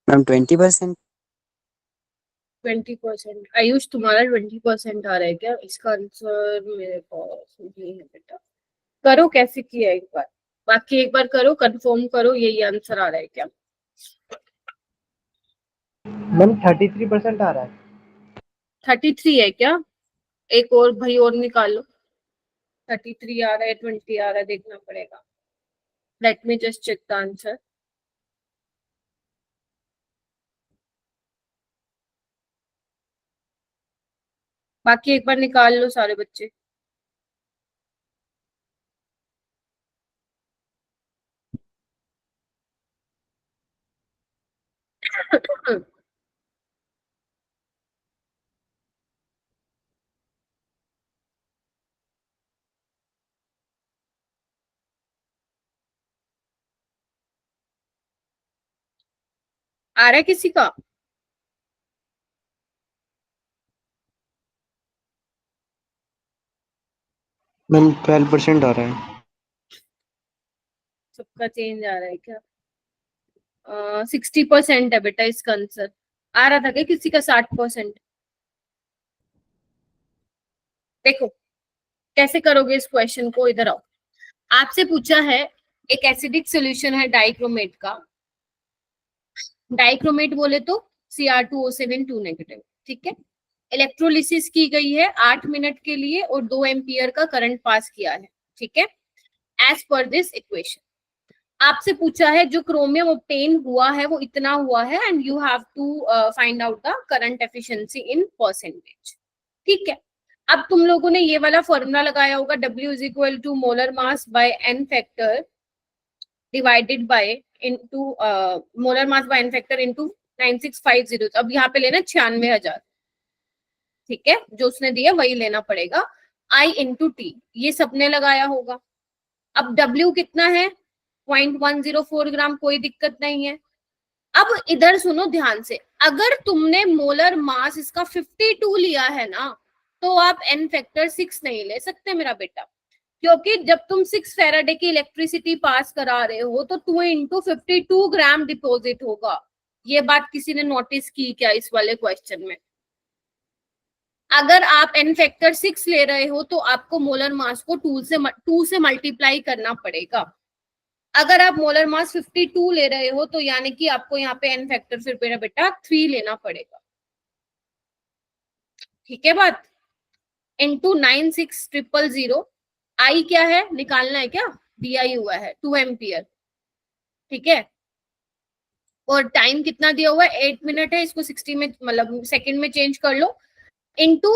मैम 20%। 20%? आयुष तुम्हारा 20% आ रहा है क्या? इसका आंसर मेरे पास नहीं है बेटा। करो कैसे किया एक बार, बाकी एक बार करो, कंफर्म करो यही आंसर आ रहा है क्या। मैम 33% आ रहा है। 33 है क्या? एक और भाई और निकालो। 33 आ रहा है, 20 आ रहा है, देखना पड़ेगा। Let me just check the answer. बाकी एक बार निकाल लो सारे बच्चे। आ रहा है किसी का? मैम 12% आ रहा है। सबका चेंज आ रहा है क्या? 60% है बेटा इसका आंसर। आ रहा था क्या किसी का 60%? देखो कैसे करोगे इस क्वेश्चन को, इधर आओ। आपसे पूछा है एक एसिडिक सॉल्यूशन है डाइक्रोमेट का। डाइक्रोमेट बोले तो Cr2O7 2 नेगेटिव, ठीक है। इलेक्ट्रोलिसिस की गई है 8 मिनट के लिए और 2 एम्पियर का करंट पास किया है, ठीक है, एज पर दिस इक्वेशन। आपसे पूछा है जो क्रोमियम ऑब्टेन हुआ है वो इतना हुआ है and you have to find out the current efficiency in percentage, ठीक है। अब तुम लोगों ने ये वाला फॉर्मूला लगाया होगा, W is equal to molar mass by n factor divided by into molar mass by n factor into 9650। अब यहाँ पे लेना 96,000, ठीक है, जो उसने दिया वही लेना पड़ेगा। I इंटू टी ये सबने लगाया होगा। अब W कितना है? 0.104 ग्राम, कोई दिक्कत नहीं है। अब इधर सुनो ध्यान से, अगर तुमने मोलर मास इसका 52 लिया है ना, तो आप n फैक्टर 6 नहीं ले सकते मेरा बेटा, क्योंकि जब तुम 6 फेराडे की इलेक्ट्रिसिटी पास करा रहे हो तो 2 × 52 ग्राम डिपॉजिट होगा। ये बात किसी ने नोटिस की क्या इस वाले क्वेश्चन में? अगर आप n फैक्टर 6 ले रहे हो तो आपको मोलर मास को 2 से मल्टीप्लाई करना पड़ेगा। अगर आप मोलर मास 52 ले रहे हो तो यानी कि आपको यहाँ पे n फैक्टर फिर मेरा बेटा 3 लेना पड़ेगा, ठीक है बात। इंटू 96,000। आई क्या है निकालना है क्या? दिया ही हुआ है 2 एम्पियर, ठीक है। और टाइम कितना दिया हुआ है? 8 मिनट है, इसको 60 में मतलब सेकंड में चेंज कर लो। इंटू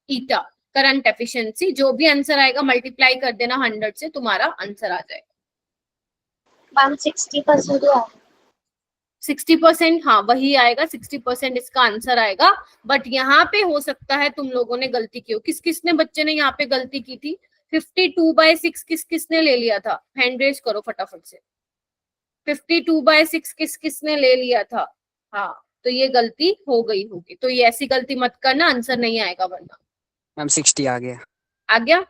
ईटा करंट एफिशिएंसी, जो भी आंसर आएगा मल्टीप्लाई कर देना 100 से, तुम्हारा आंसर आ जाएगा। मैम 60% 60%, हाँ वही आएगा, 60% इसका आंसर आएगा। बट यहाँ पे हो सकता है तुम लोगों ने गलती की हो। किस किसने बच्चे ने यहाँ पे गलती की थी? 52/6 किस किसने ले लिया था? हैंड रेज करो फटाफट से। 52/6 किस किसने ले लिया था? हाँ, तो ये गलती हो गई होगी, तो ये ऐसी गलती मत करना, आंसर नहीं आएगा वरना। मैम 60 आ गया। आ गया?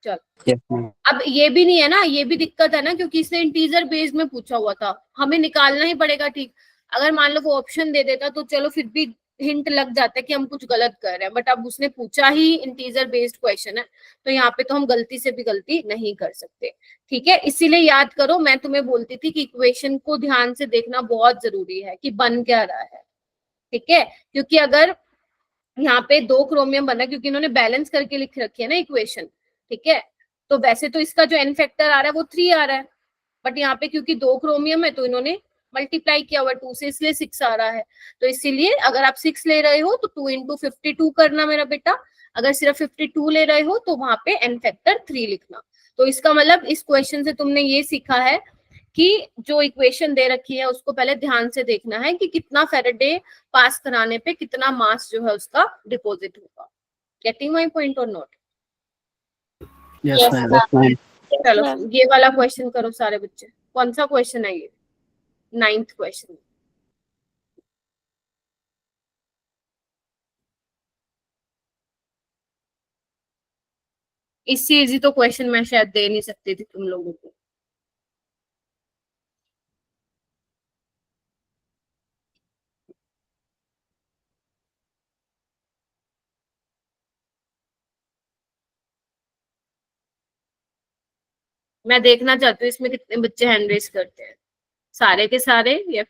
चल। Yes ma'am. अब ये भी नहीं है ना, ये भी दिक्कत है ना, क्योंकि इसने इंटीजर बेस में पूछा हुआ था, हमें निकालना ही पड़ेगा, ठीक। अगर मान लो वो ऑप्शन दे देता तो चलो फिर भी हिंट लग जाता है कि हम कुछ गलत कर रहे हैं, बट अब उसने पूछा ही इंटीजर बेस्ड क्वेश्चन है, तो यहाँ पे तो हम गलती से भी गलती नहीं कर सकते, ठीक है। इसीलिए याद करो, मैं तुम्हें बोलती थी कि इक्वेशन को ध्यान से देखना बहुत जरूरी है कि बन क्या रहा है, ठीक है। क्योंकि अगर यहाँ पे 2 क्रोमियम बना, क्योंकि इन्होंने बैलेंस करके लिख रखी है ना इक्वेशन, ठीक है, तो वैसे तो इसका जो n फैक्टर आ रहा है वो 3 आ रहा है, बट यहाँ पे क्योंकि 2 क्रोमियम है तो इन्होंने मल्टीप्लाई किया हुआ 2 से, इसलिए 6 आ रहा है। तो इसीलिए अगर आप 6 ले रहे हो तो 2 × 52 करना मेरा बेटा। अगर सिर्फ 52 ले रहे हो तो वहां पे n फैक्टर 3 लिखना। तो इसका मतलब इस क्वेश्चन से तुमने ये सीखा है कि जो इक्वेशन दे रखी है उसको पहले ध्यान से देखना है कि कितना फेरेडे पास कराने पे कितना मास जो है उसका डिपॉजिट होगा। गेटिंग माय पॉइंट और नॉट? Yes ma'am. मैम। चलो ये वाला क्वेश्चन करो सारे बच्चे। कौन सा क्वेश्चन है ये? 9th question. इससे इजी तो क्वेश्चन मैं शायद दे नहीं सकती थी तुम लोगों को। मैं देखना चाहती हूँ इसमें कितने बच्चे हैंड रेस करते हैं, सारे के सारे या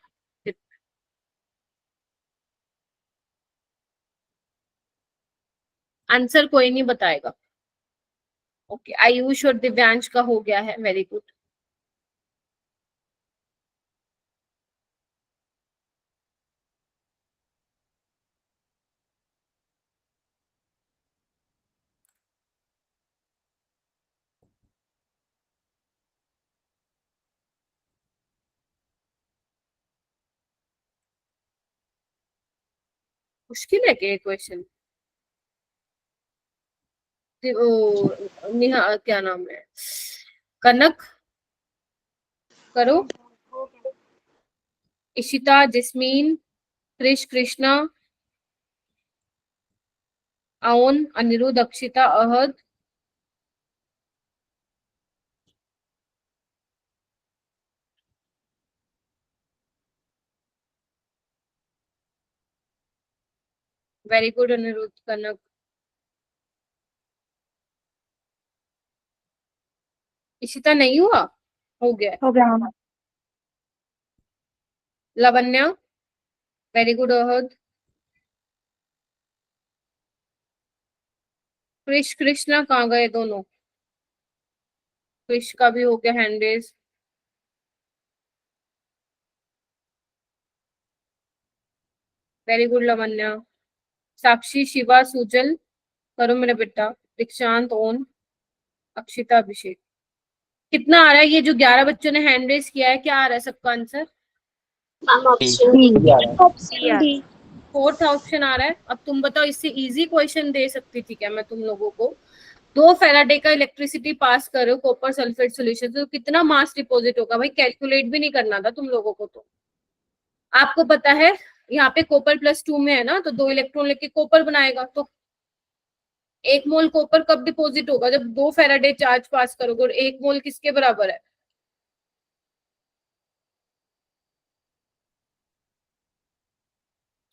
आंसर कोई नहीं बताएगा। ओके, आयुष और दिव्यांश का हो गया है, वेरी गुड। मुश्किल है क्या क्वेश्चन? ओ निहा, क्या नाम है, कनक, करो। Ishita, jasmine, Krish, Krishna, Aun, Anirudh, Akshita, Ahad, very good Anirudh, Kanak. Ishita नहीं हुआ? हो गया। हो गया ma'am. Lavanya, very good Ahad. Krish, Krishna कहाँ गए दोनों? क्रिश का भी हो गया hand raise. Very good Lavanya. Sakshi, Shiva, Sujal, करो मेरा बेटा। दीक्षांत, ओन, अक्षिता, अभिषेक। कितना आ रहा है? ये जो 11 बच्चों ने हैंड रेज किया है, क्या आ रहा है सबका answer? Ma'am option D. Option D. Fourth option आ रहा है। अब तुम बताओ, इससे इजी क्वेश्चन दे सकती थी क्या मैं तुम लोगों को? 2 फेराडे का इलेक्ट्रिसिटी पास करो कॉपर सल्फेट सोल्यूशन, तो कितना मास डिपॉजिट होगा भाई? कैलकुलेट भी नहीं करना था तुम लोगों को। तो आपको पता है यहाँ पे कॉपर +2 में है ना, तो 2 इलेक्ट्रॉन लेके कॉपर बनाएगा, तो 1 मोल कॉपर कब डिपॉजिट होगा? जब 2 फेराडे चार्ज पास करोगे। और 1 मोल किसके बराबर है?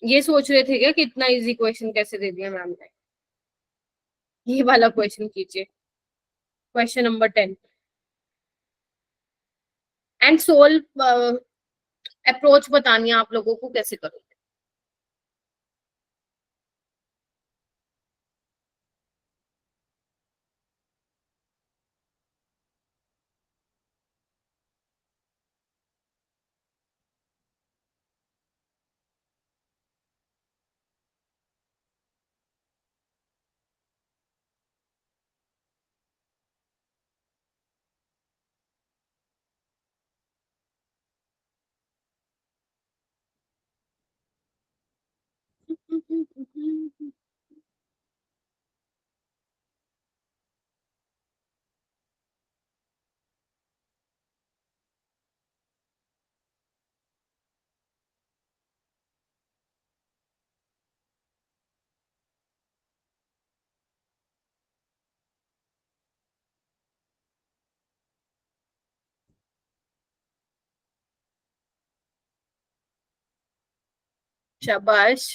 ये सोच रहे थे क्या कि इतना इजी क्वेश्चन कैसे दे दिया मैम ने? ये वाला क्वेश्चन कीजिए, question number 10, and solve. Approach बतानी है आप लोगों को, कैसे करोगे। शाबाश।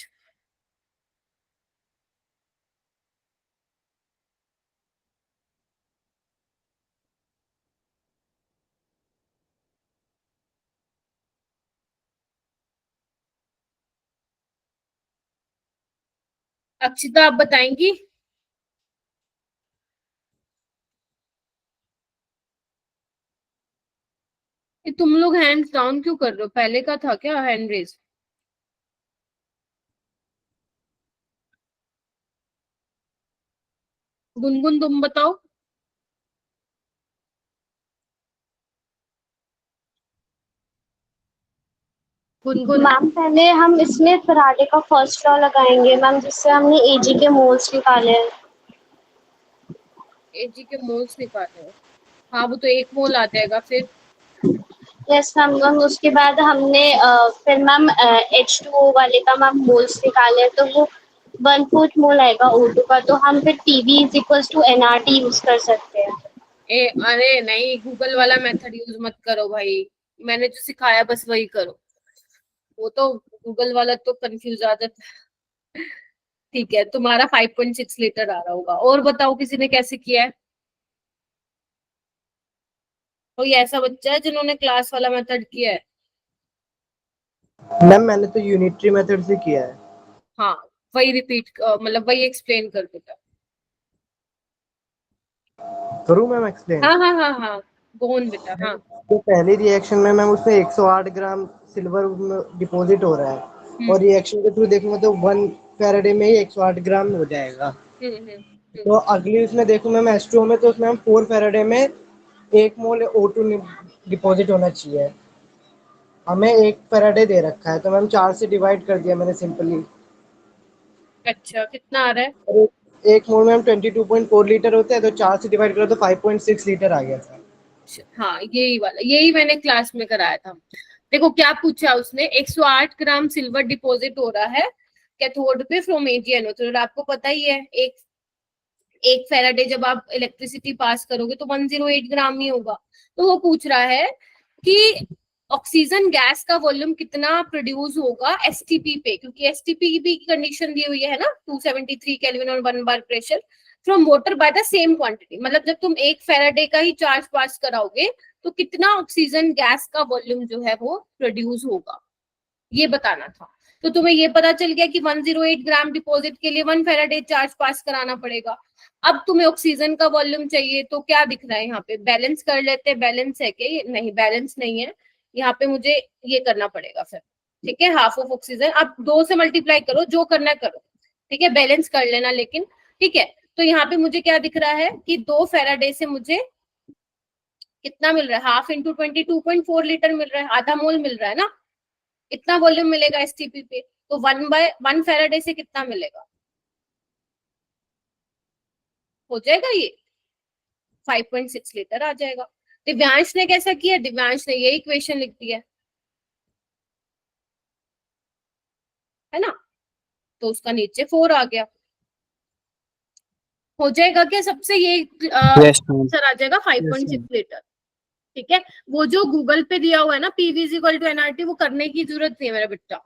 अक्षिता, आप बताएंगी? ये तुम लोग हैंड्स डाउन क्यों कर रहे हो? पहले का था क्या हैंड रेज? गुनगुन, तुम बताओ। गुनगुन। मैम पहले हम इसमें फराडे का फर्स्ट लॉ लगाएंगे मैम, जिससे हमने एजी के मोल्स निकाले हैं। एजी के मोल्स निकाले हैं? हाँ, वो तो 1 मोल आ जाएगा फिर। Yes ma'am. मैम उसके बाद हमने फिर मैम H2O वाले का मैम मोल्स निकाले हैं, तो वो 1/4 मोल आएगा O2 का, तो हम फिर PV is equals to NRT use कर सकते हैं। अरे नहीं, गूगल वाला मेथड यूज मत करो भाई। मैंने जो सिखाया बस वही करो। वो तो गूगल वाला तो कंफ्यूज आ जाता है। ठीक है, तुम्हारा 5.6 लीटर आ रहा होगा। और बताओ, किसी ने कैसे किया है? कोई ऐसा बच्चा है जिन्होंने क्लास वाला मेथड किया है? मैम मैंने तो यूनिटरी मेथड से किया है। हाँ, वही रिपीट, मतलब वही एक्सप्लेन कर देता। करूँ मैम एक्सप्लेन? हाँ हाँ हाँ हाँ, गोन बेटा, हाँ। तो पहली रिएक्शन में मैम उसमें 108 ग्राम सिल्वर डिपॉजिट हो रहा है, और रिएक्शन के थ्रू देखूंगा तो 1 फैराडे में ही 108 ग्राम हो जाएगा। तो अगली उसमें देखूं मैम H2O में, तो उसमें हम 4 फैराडे में 1 मोल O2 डिपॉजिट होना चाहिए। हमें 1 फैराडे दे रखा है, तो मैम 4 से डिवाइड कर दिया मैंने सिंपली। अच्छा, कितना आ रहा है? और एक मोल में हम 22.4 लीटर होते हैं, तो 4 से डिवाइड करो तो 5.6 लीटर आ गया था। हाँ, यही वाला, यही मैंने क्लास में कराया था। देखो क्या पूछा उसने, 108 ग्राम सिल्वर डिपॉजिट हो रहा है कैथोड पे फ्रॉम एजीएनओ। तो आपको पता ही है, एक फेराडे जब आप इलेक्ट्रिसिटी पास करोगे तो 108 ग्राम ही होगा। तो वो पूछ रहा है कि ऑक्सीजन गैस का वॉल्यूम कितना प्रोड्यूस होगा एसटीपी पे, क्योंकि एसटीपी की कंडीशन दी हुई है ना, 273 केल्विन और 1 bar pressure from water by the same quantity. मतलब जब तुम एक फेराडे का ही चार्ज पास कराओगे तो कितना ऑक्सीजन गैस का वॉल्यूम जो है वो प्रोड्यूस होगा, ये बताना था। तो तुम्हें ये पता चल गया कि 108 ग्राम डिपॉजिट के लिए 1 फेराडे चार्ज पास कराना पड़ेगा। अब तुम्हें ऑक्सीजन का वॉल्यूम चाहिए, तो क्या दिख रहा है यहाँ पे, बैलेंस कर लेते हैं। बैलेंस है क्या? नहीं, बैलेंस नहीं है। यहाँ पे मुझे ये करना पड़ेगा फिर, ठीक है, हाफ ऑफ ऑक्सीजन। आप 2 से मल्टीप्लाई करो, जो करना है करो, ठीक है, बैलेंस कर लेना लेकिन, ठीक है। तो यहाँ पे मुझे क्या दिख रहा है कि 2 फेराडे से मुझे कितना मिल रहा है, हाफ इंटू 22.4 लीटर मिल रहा है, आधा मोल मिल रहा है ना, इतना वॉल्यूम मिलेगा एसटीपी पे। तो 1/1 फेराडे से कितना मिलेगा, हो जाएगा ये 5.6 लीटर आ जाएगा। दिव्यांश ने कैसा किया, दिव्यांश ने ये इक्वेशन लिख दी है ना, तो उसका नीचे 4 आ गया। हो जाएगा क्या सबसे, ये यस मैम। आंसर आ जाएगा 5.6 लीटर, ठीक है। वो जो गूगल पे दिया हुआ है ना, PV is equal to NRT, वो करने की जरूरत नहीं है मेरा बेटा,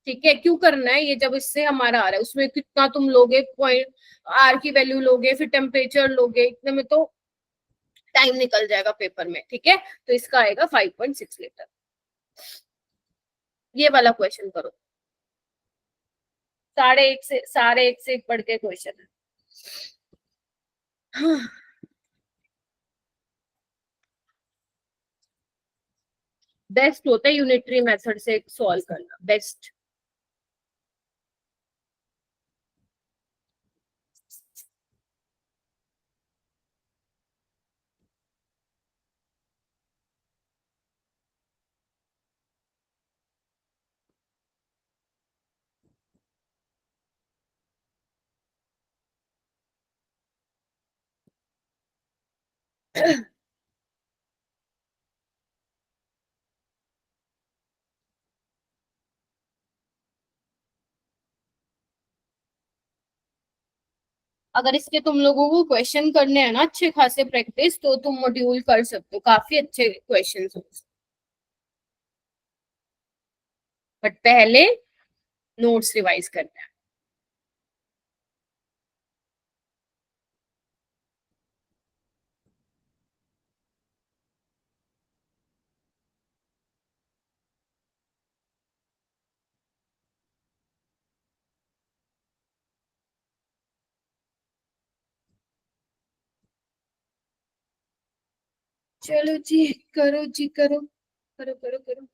ठीक है। क्यों करना है ये, जब इससे हमारा आ रहा है, उसमें कितना तुम लोगे, पॉइंट आर की वैल्यू लोगे, फिर टेम्परेचर लोगे, इतने में तो टाइम निकल जाएगा पेपर में, ठीक है। तो इसका आएगा 5.6 लीटर। ये वाला क्वेश्चन करो, सारे एक से एक पढ़ के क्वेश्चन है। बेस्ट होता है यूनिटरी मेथड से सॉल्व करना, बेस्ट। अगर इसके तुम लोगों को क्वेश्चन करने हैं ना अच्छे खासे प्रैक्टिस, तो तुम मॉड्यूल कर सकते हो, काफी अच्छे क्वेश्चन हो। बट पहले नोट्स रिवाइज करना है। चलो जी, करो जी, करो करो करो करो।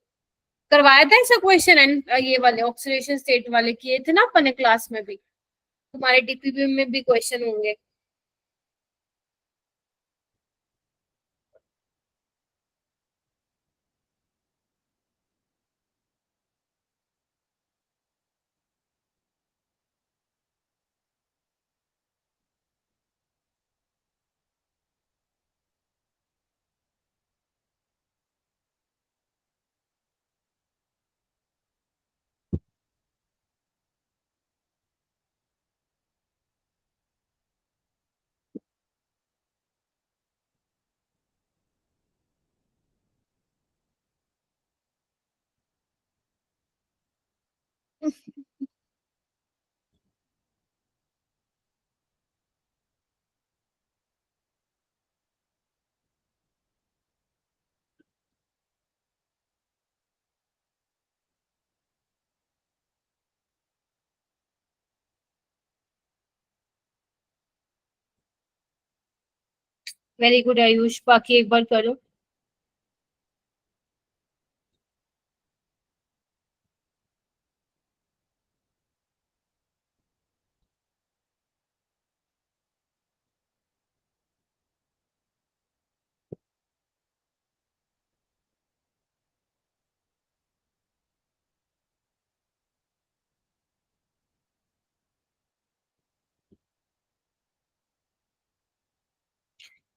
करवाया था ऐसा क्वेश्चन एंड ये वाले ऑक्सीडेशन स्टेट वाले किए थे ना अपने क्लास में भी, तुम्हारे डीपीपी में भी क्वेश्चन होंगे। वेरी गुड आयुष, बाकी एक बार करो।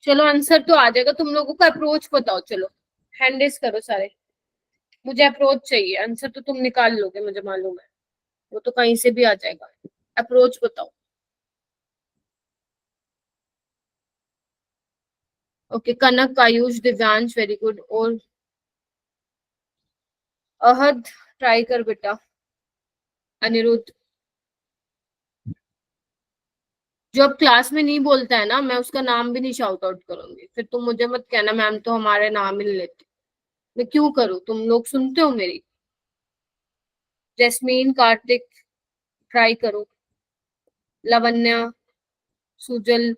चलो आंसर तो आ जाएगा, तुम लोगों का अप्रोच बताओ। चलो हैंड रेस करो सारे, मुझे अप्रोच चाहिए। आंसर तो तुम निकाल लोगे, मुझे मालूम है, वो तो कहीं से भी आ जाएगा। अप्रोच बताओ। ओके, कनक, आयुष, दिव्यांश, वेरी गुड। और अहद ट्राई कर बेटा। अनिरुद्ध, जो अब क्लास में नहीं बोलता है ना, मैं उसका नाम भी नहीं शाउट आउट करूंगी, फिर तुम मुझे मत कहना मैम तो हमारे नाम ही नहीं लेते। मैं क्यों करूँ, तुम लोग सुनते हो मेरी। जैस्मीन, कार्तिक ट्राई करो। लावण्या, सुजल,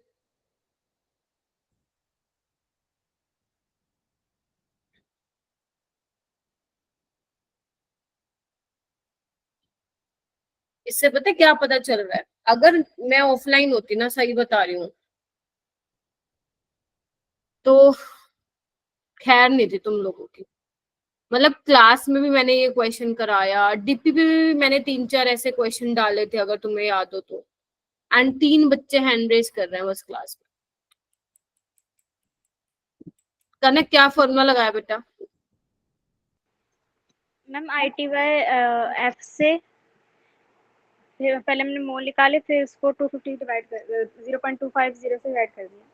इससे पता है क्या पता चल रहा है, अगर मैं ऑफलाइन होती ना, सही बता रही हूँ, तो खैर नहीं थी तुम लोगों की। मतलब क्लास में भी मैंने ये क्वेश्चन कराया, डीपी पे भी मैंने 3-4 ऐसे क्वेश्चन डाले थे, अगर तुम्हें याद हो तो। एंड 3 बच्चे हैंड रेस कर रहे हैं बस क्लास में। कनक, क्या फॉर्मूला लगाया बेटा? मैम ITY F से फिर पहले हमने मोल निकाले, फिर उसको 250 डिवाइड कर 0.250 से डिवाइड कर दिया।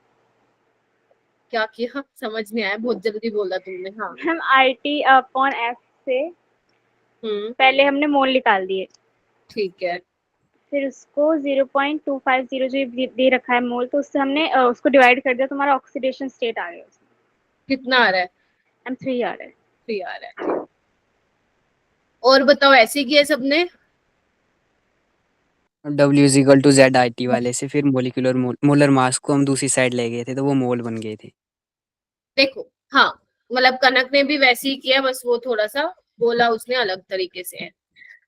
क्या किया समझ नहीं आया, बहुत जल्दी बोला तुमने। हाँ मैम IT/F से पहले हमने मोल निकाल दिए, ठीक है। फिर उसको 0.250 जो दे रखा है मोल, तो उससे हमने उसको डिवाइड कर दिया, तो हमारा ऑक्सीडेशन स्टेट आ गया उसमें। कितना आ रहा है? मैम 3 आ रहा है। 3 आ रहा है। और बताओ, ऐसे किया सबने? W is equal to ZIT वाले से फिर मोलिकुलर मोलर मास को हम दूसरी साइड ले गए थे, तो वो मोल बन गए थे। देखो, हाँ, मतलब कनक ने भी वैसे ही किया, बस वो थोड़ा सा बोला उसने अलग तरीके से है।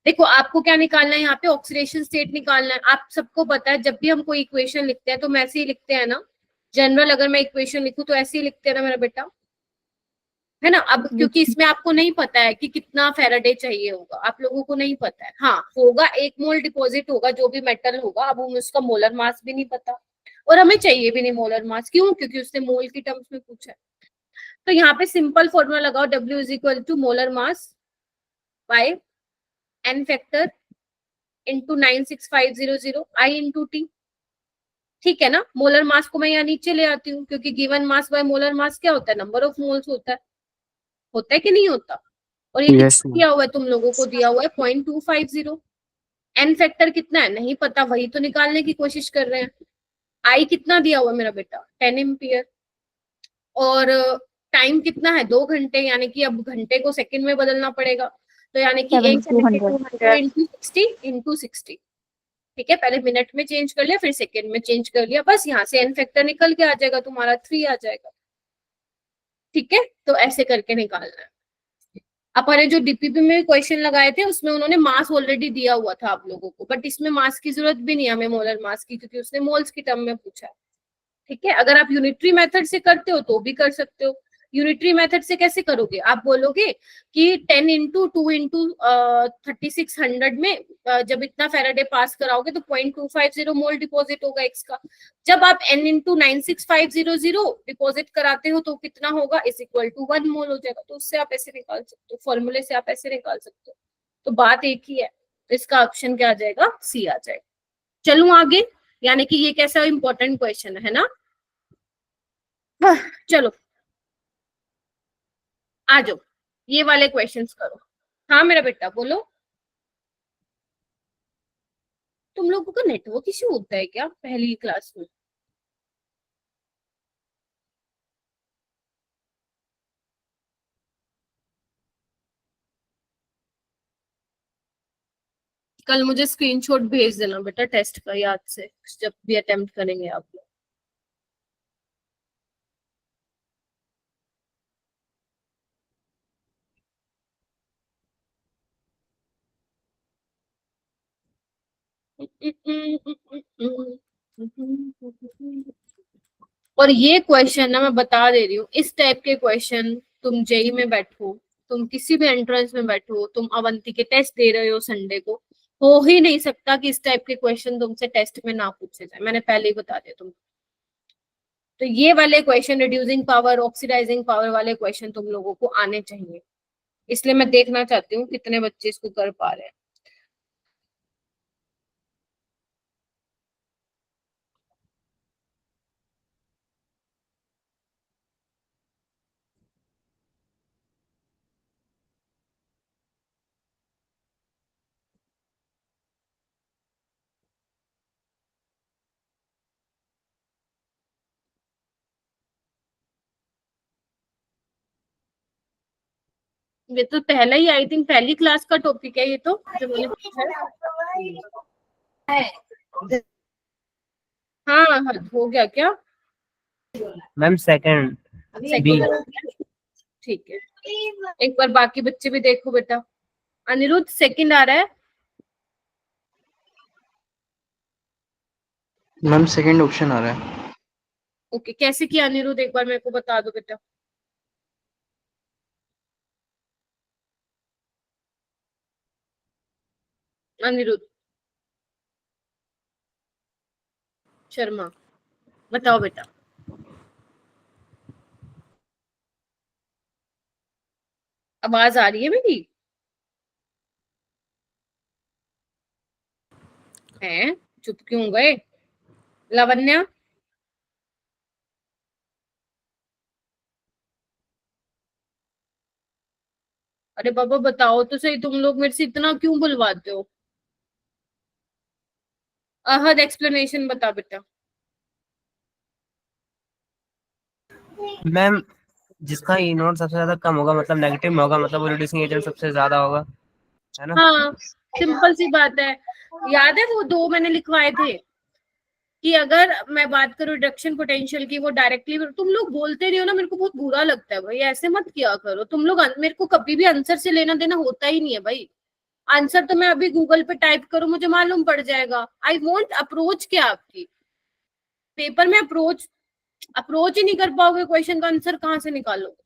देखो, आपको क्या निकालना है यहाँ पे? ऑक्सीडेशन स्टेट निकालना है। आप सबको पता है, जब भी हम कोई इक्वेशन लिखते हैं तो हम ऐसे ही लिखते हैं ना। जनरल अगर मैं इक्वेशन लिखूं तो ऐसे ही लिखते हैं ना मेरा बेटा, है ना। अब क्योंकि इसमें आपको नहीं पता है कि कितना फेराडे चाहिए होगा, आप लोगों को नहीं पता है। हाँ होगा, 1 मोल डिपॉजिट होगा जो भी मेटल होगा। अब हमें उसका मोलर मास भी नहीं पता, और हमें चाहिए भी नहीं मोलर मास। क्यों? क्योंकि उसने मोल की टर्म्स में पूछा है। तो यहाँ पे सिंपल फॉर्मूला लगाओ, W is equal to molar mass by n factor into 96500 I into T. ठीक है ना। मोलर मास को मैं यहाँ नीचे ले आती हूँ, क्योंकि given mass by molar mass क्या होता है? नंबर ऑफ मोल्स होता है कि नहीं होता? और ये यस कितना दिया हुआ है तुम लोगों को? दिया हुआ है 0.250। एन फैक्टर कितना है नहीं पता, वही तो निकालने की कोशिश कर रहे हैं। आई कितना दिया हुआ है मेरा बेटा? 10 एम्पियर। और टाइम कितना है? 2 घंटे, यानी कि अब घंटे को सेकंड में बदलना पड़ेगा। तो यानी कि 7200 इंटू 60। ठीक है, पहले मिनट में चेंज कर लिया, फिर सेकंड में चेंज कर लिया, बस यहाँ से एन फैक्टर निकल के आ जाएगा, तुम्हारा 3 आ जाएगा। ठीक है, तो ऐसे करके निकालना है। अपने जो डीपीपी में क्वेश्चन लगाए थे उसमें उन्होंने मास ऑलरेडी दिया हुआ था आप लोगों को, बट इसमें मास की जरूरत भी नहीं है हमें, मोलर मास की, क्योंकि उसने मोल्स की टर्म में पूछा है। ठीक है, अगर आप यूनिटरी मेथड से करते हो तो भी कर सकते हो। यूनिटरी मेथड से कैसे करोगे? आप बोलोगे कि 10 इंटू 2 इंटू 3600 में जब इतना फेराडे पास कराओगे तो 0.250 मोल डिपॉजिट होगा एक्स का। जब आप n इंटू 96500 डिपॉजिट कराते हो तो कितना होगा? इज इक्वल टू 1 मोल हो जाएगा। तो उससे आप ऐसे निकाल सकते हो, फॉर्मूले से आप ऐसे निकाल सकते हो। तो बात एक ही है, इसका ऑप्शन क्या आ जाएगा? सी आ जाएगा। चलूं आगे, यानी कि ये कैसा इंपॉर्टेंट क्वेश्चन है ना। चलो आ जाओ, ये वाले क्वेश्चंस करो। हाँ मेरा बेटा बोलो। तुम लोगों का नेटवर्क इश्यू होता है क्या पहली क्लास में? कल मुझे स्क्रीनशॉट भेज देना बेटा टेस्ट का, याद से, जब भी अटेम्प्ट करेंगे आप लोग। और ये क्वेश्चन ना, मैं बता दे रही हूँ, इस टाइप के क्वेश्चन तुम जेई में बैठो, तुम किसी भी एंट्रेंस में बैठो, तुम अवंती के टेस्ट दे रहे हो संडे को, हो ही नहीं सकता कि इस टाइप के क्वेश्चन तुमसे टेस्ट में ना पूछे जाए। मैंने पहले ही बता दिया तुमको। तो ये वाले question, reducing power, oxidizing power वाले क्वेश्चन तुम लोगों को आने चाहिए, इसलिए मैं देखना चाहती हूँ कितने बच्चे इसको कर पा रहे हैं। ये तो पहला ही, आई थिंक पहली क्लास का टॉपिक है ये तो, जो मैंने पूछा है। हाँ हाँ, हो गया क्या? Ma'am second B. ठीक है, एक बार बाकी बच्चे भी देखो बेटा। अनिरुद्ध सेकंड आ रहा है? मैम सेकंड ऑप्शन आ रहा है। ओके, कैसे किया अनिरुद्ध, एक बार मेरे को बता दो बेटा। अनिरुद्ध शर्मा, बताओ बेटा। आवाज आ रही है मेरी? है, चुप क्यों गए? लावण्या? अरे बाबा बताओ तो सही, तुम लोग मेरे से इतना क्यों बुलवाते हो? अहद एक्सप्लेनेशन बता बेटा। मैम जिसका ई नोट सबसे ज्यादा कम होगा मतलब नेगेटिव में होगा, मतलब वो रिड्यूसिंग एजेंट सबसे ज्यादा होगा, है ना? हाँ, सिंपल सी बात है। याद है वो दो मैंने लिखवाए थे कि अगर मैं बात करूं रिडक्शन पोटेंशियल की, वो डायरेक्टली, तुम लोग बोलते नहीं हो ना, मेरे को बहुत बुरा लगता है भाई, ऐसे मत किया करो तुम लोग। मेरे को कभी भी आंसर से लेना देना होता ही नहीं है भाई। आंसर तो मैं अभी गूगल पे टाइप करूं, मुझे मालूम पड़ जाएगा। आई वॉन्ट अप्रोच क्या आपकी, पेपर में अप्रोच, अप्रोच ही नहीं कर पाओगे क्वेश्चन का आंसर कहाँ से निकालोगे?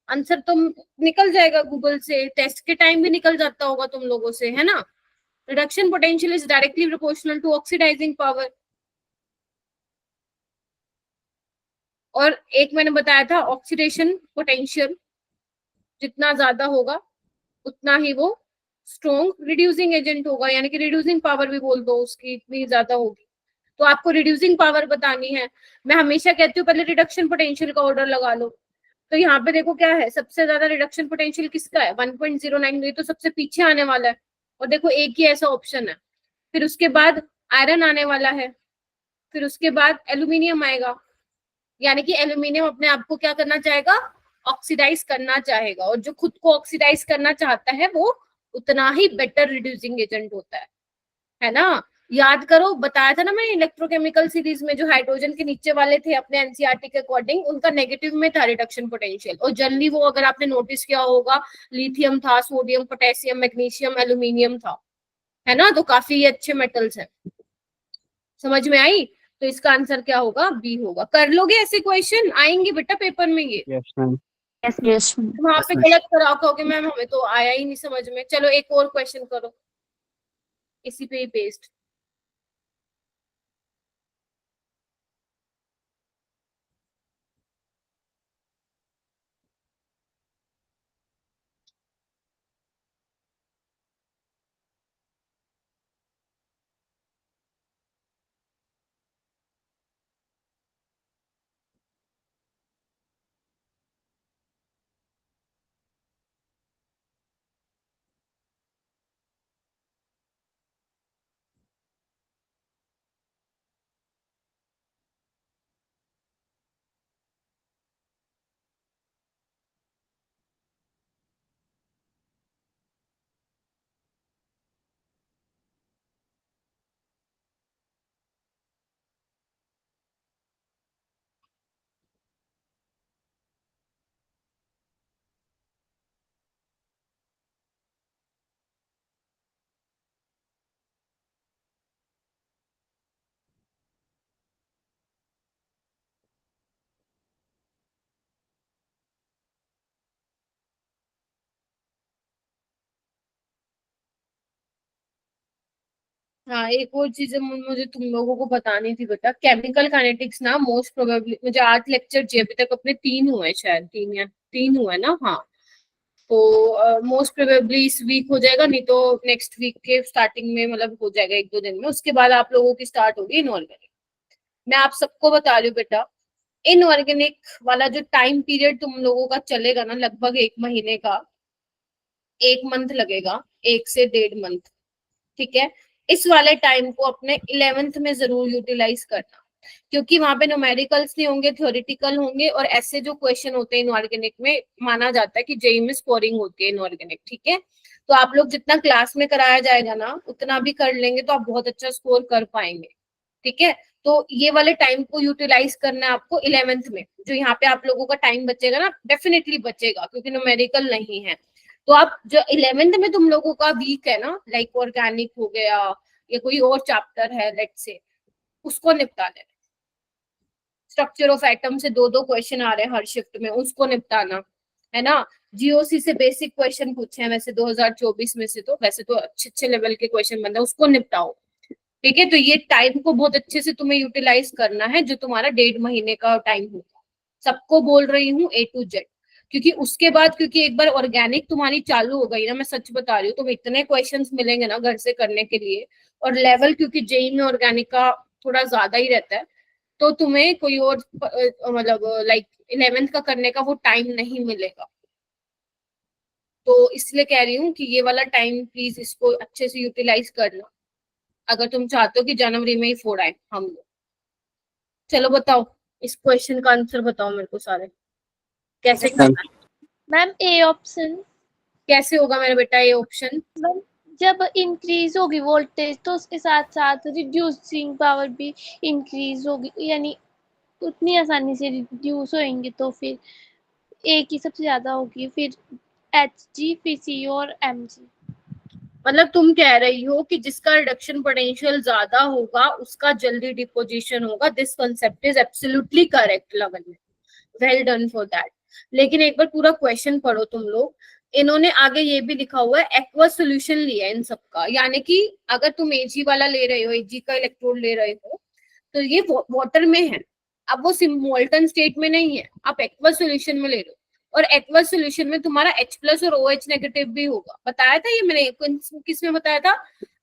आंसर तो निकल जाएगा गूगल से, टेस्ट के टाइम भी निकल जाता होगा तुम लोगों से, है ना? Reduction potential is directly proportional to oxidizing power. और एक मैंने बताया था, ऑक्सीडेशन पोटेंशियल जितना ज्यादा होगा उतना ही वो स्ट्रॉन्ग रिड्यूसिंग एजेंट होगा, यानी कि रिड्यूसिंग पावर भी बोल दो उसकी, इतनी ज्यादा होगी। तो आपको रिड्यूसिंग पावर बतानी है। मैं हमेशा कहती हूँ पहले रिडक्शन पोटेंशियल का ऑर्डर लगा लो। तो यहाँ पे देखो क्या है, सबसे ज्यादा रिडक्शन पोटेंशियल किसका है? 1.09, ये तो सबसे पीछे आने वाला है। और देखो एक ही ऐसा ऑप्शन है। फिर उसके बाद आयरन आने वाला है, फिर उसके बाद एल्यूमिनियम आएगा, यानी कि एल्यूमिनियम अपने आप को क्या करना चाहेगा? ऑक्सीडाइज करना चाहेगा, और जो खुद को ऑक्सीडाइज करना चाहता है वो उतना ही बेटर रिड्यूसिंग एजेंट होता है ना? याद करो, बताया था ना मैं इलेक्ट्रोकेमिकल सीरीज में, जो हाइड्रोजन के नीचे वाले थे अपने एनसीईआरटी के अकॉर्डिंग, उनका नेगेटिव में था रिडक्शन पोटेंशियल। और जनरली वो, अगर आपने नोटिस किया होगा, लिथियम था, सोडियम, पोटेशियम, मैग्नीशियम, एल्यूमिनियम था, है ना? तो काफी अच्छे मेटल्स हैं। समझ में आई? तो इसका आंसर क्या होगा? बी होगा। कर लोगे ऐसे क्वेश्चन, आएंगे बेटा पेपर में ये। Yes ma'am. यस। वहां पे गलत करा कहोगे मैम हमें तो आया ही नहीं समझ में। चलो एक और क्वेश्चन करो, इसी पे ही बेस्ड। हाँ, एक और चीज मुझे तुम लोगों को बतानी थी बेटा, केमिकल काइनेटिक्स ना मोस्ट प्रोबेबली मुझे 8 लेक्चर चाहिए, अभी तक अपने 3 हुए शायद, 3 हुए ना, हाँ। तो मोस्ट प्रोबेबली इस वीक हो जाएगा, नहीं तो नेक्स्ट वीक के स्टार्टिंग में, मतलब हो जाएगा 1-2 दिन में। उसके बाद आप लोगों की स्टार्ट होगी इनऑर्गेनिक। मैं आप सबको बता रही हूँ बेटा, इनऑर्गेनिक वाला जो टाइम पीरियड तुम लोगों का चलेगा ना, लगभग 1 महीने का, 1 मंथ लगेगा, 1 से 1.5 मंथ, ठीक है। इस वाले टाइम को अपने 11th में जरूर यूटिलाइज करना, क्योंकि वहां पे न्यूमेरिकल्स नहीं होंगे, थ्योरेटिकल होंगे, और ऐसे जो क्वेश्चन होते हैं इनऑर्गेनिक में, माना जाता है कि जेई में स्कोरिंग होती है इनऑर्गेनिक, ठीक है। तो आप लोग जितना क्लास में कराया जाएगा ना, उतना भी कर लेंगे तो आप बहुत अच्छा स्कोर कर पाएंगे, ठीक है। तो ये वाले टाइम को यूटिलाइज करना है आपको 11th में। जो यहाँ पे आप लोगों का टाइम बचेगा ना, डेफिनेटली बचेगा, क्योंकि न्यूमेरिकल नहीं है। तो आप जो 11th में तुम लोगों का वीक है ना, लाइक ऑर्गेनिक हो गया या कोई और चैप्टर है लेट्स से, उसको निपटा लेना। स्ट्रक्चर ऑफ एटम से 2-2 क्वेश्चन आ रहे हैं हर शिफ्ट में, उसको निपटाना है ना। जीओसी से बेसिक क्वेश्चन पूछे हैं वैसे 2024 में से, तो वैसे तो अच्छे लेवल के क्वेश्चन बन रहे हैं, उसको निपटाओ, ठीक है। तो ये टाइम को बहुत अच्छे से तुम्हें यूटिलाइज करना है, जो तुम्हारा 1.5 महीने का टाइम होगा। सबको बोल रही हूँ A to Z, क्योंकि उसके बाद, क्योंकि एक बार ऑर्गेनिक तुम्हारी चालू हो गई ना, मैं सच बता रही हूँ, तो इतने क्वेश्चंस मिलेंगे ना घर से करने के लिए, और लेवल क्योंकि जेई में ऑर्गेनिक का थोड़ा ज्यादा ही रहता है, तो तुम्हें कोई और मतलब लाइक 11th का करने का वो टाइम नहीं मिलेगा। तो इसलिए कह रही हूँ कि ये वाला टाइम प्लीज इसको अच्छे से यूटिलाइज करना, अगर तुम चाहते हो कि जनवरी में ही फोड़ आए हम लोग। चलो बताओ, इस क्वेश्चन का आंसर बताओ मेरे को सारे, कैसे करना है? Ma'am A option. कैसे होगा मेरा बेटा ये ऑप्शन? मैम जब इंक्रीज होगी वोल्टेज तो उसके साथ साथ रिड्यूसिंग पावर भी इंक्रीज होगी, यानी उतनी आसानी से रिड्यूस होएंगे, तो फिर ए की सबसे ज्यादा होगी, फिर एच जी, फिर सी और एम जी। मतलब तुम कह रही हो कि जिसका रिडक्शन पोटेंशियल ज्यादा होगा उसका जल्दी डिपोजिशन होगा। This concept is absolutely correct लवन में, वेल डन फॉर दैट। लेकिन एक बार पूरा क्वेश्चन पढ़ो तुम लोग, इन्होंने आगे ये भी लिखा हुआ है एक्वा सोल्यूशन लिया है इन सबका, यानी कि अगर तुम एजी वाला ले रहे हो, एजी का इलेक्ट्रोड ले रहे हो, तो ये वाटर में है, अब वो मोल्टन स्टेट में नहीं है, आप एक्वा सोल्यूशन में ले रहे हो, और एक्वा सोल्यूशन में तुम्हारा H+ और OH नेगेटिव भी होगा। बताया था ये मैंने, किस में बताया था?